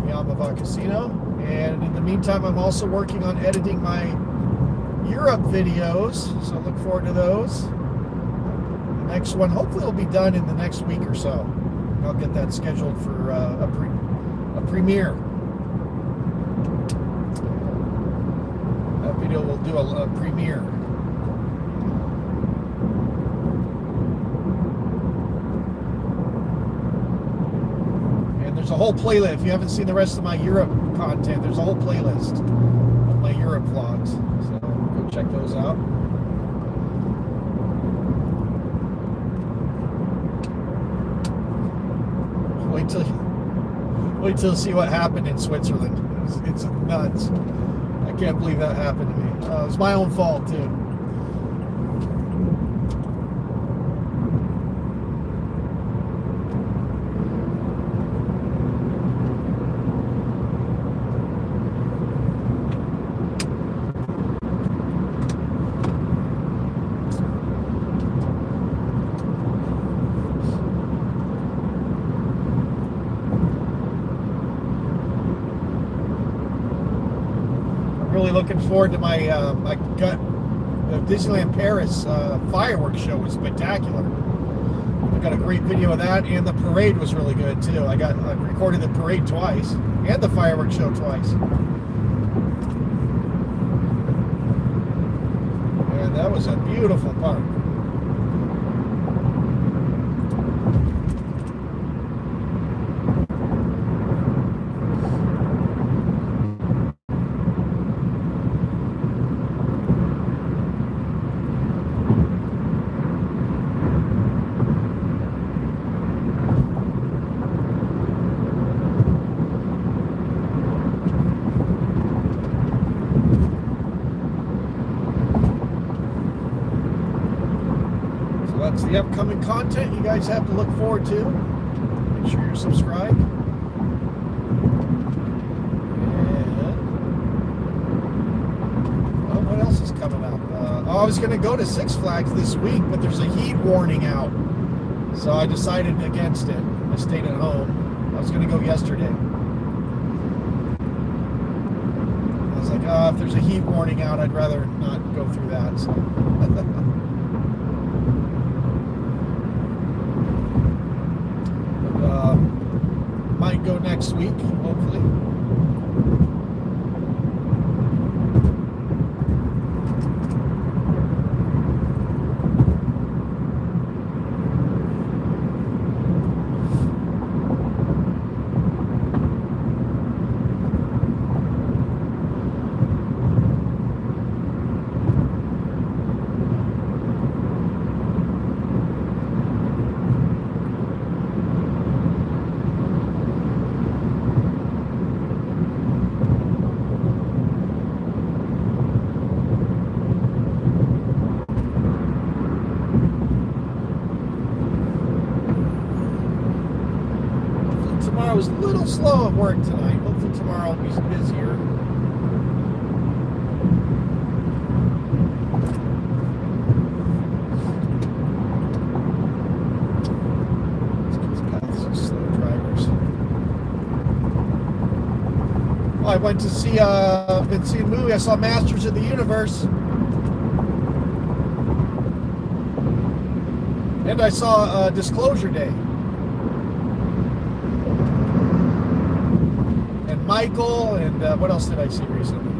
A: Yamava Casino. And in the meantime, I'm also working on editing my Europe videos, so look forward to those. The next one hopefully will be done in the next week or so. I'll get that scheduled for a premiere. That video will do a premiere. And there's a whole playlist. If you haven't seen the rest of my Europe content, there's a whole playlist of my Europe vlogs. So go check those out. Wait till you see what happened in Switzerland. It's nuts. I can't believe that happened to me. It was my own fault too. really looking forward to my the Disneyland Paris fireworks show was spectacular. I got a great video of that, and the parade was really good too. I recorded the parade twice and the fireworks show twice. And that was a beautiful park. That's the upcoming content you guys have to look forward to. Make sure you're subscribed. And what else is coming up? I was going to go to Six Flags this week, but there's a heat warning out. So I decided against it. I stayed at home. I was going to go yesterday. I was like, if there's a heat warning out, I'd rather not go through that. So. Might go next week, hopefully. I was a little slow at work tonight. Hopefully tomorrow I'll be busier. These paths are slow drivers. Well, I went to see been seeing a movie. I saw Masters of the Universe. And I saw Disclosure Day. Michael, and what else did I see recently?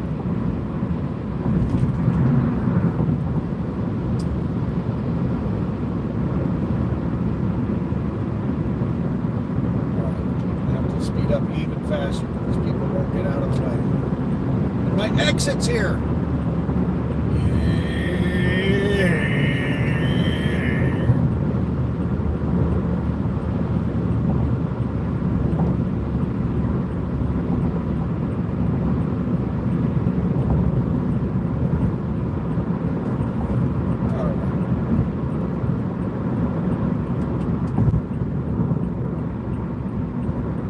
A: I have to speed up even faster because people won't get out of the way. And my exit's here.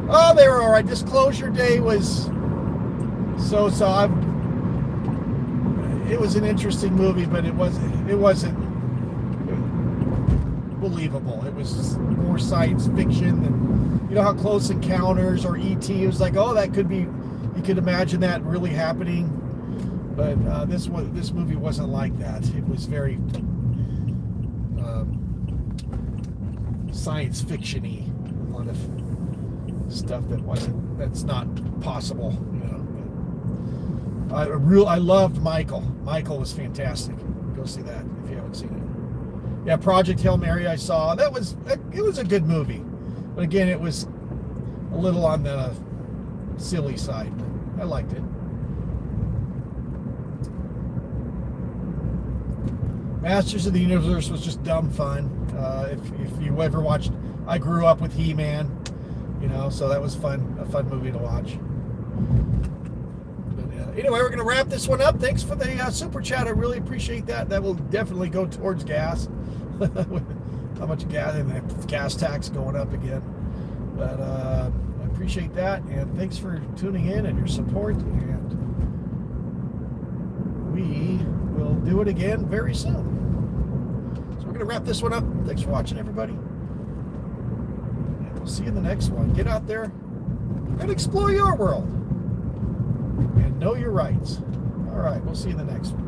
A: Oh, they were all right. Disclosure Day was it was an interesting movie, but it wasn't believable. It was more science fiction than, you know how Close Encounters or E.T. It was like, oh, that could be, you could imagine that really happening. But this movie wasn't like that. It was very science fiction-y. A lot of stuff that's not possible, you know. But I loved Michael. Michael was fantastic. Go see that if you haven't seen it. Yeah, Project Hail Mary I saw. It was a good movie, but again, it was a little on the silly side. I liked it. Masters of the Universe was just dumb fun. If you ever watched, I grew up with He-Man. You know, so that was fun, a fun movie to watch. But, anyway, we're going to wrap this one up. Thanks for the super chat. I really appreciate that. That will definitely go towards gas. How much gas, and the gas tax going up again. But I appreciate that, and thanks for tuning in and your support. And we will do it again very soon. So we're going to wrap this one up. Thanks for watching, everybody. See you in the next one. Get out there and explore your world and know your rights. All All right, we'll see you in the next one.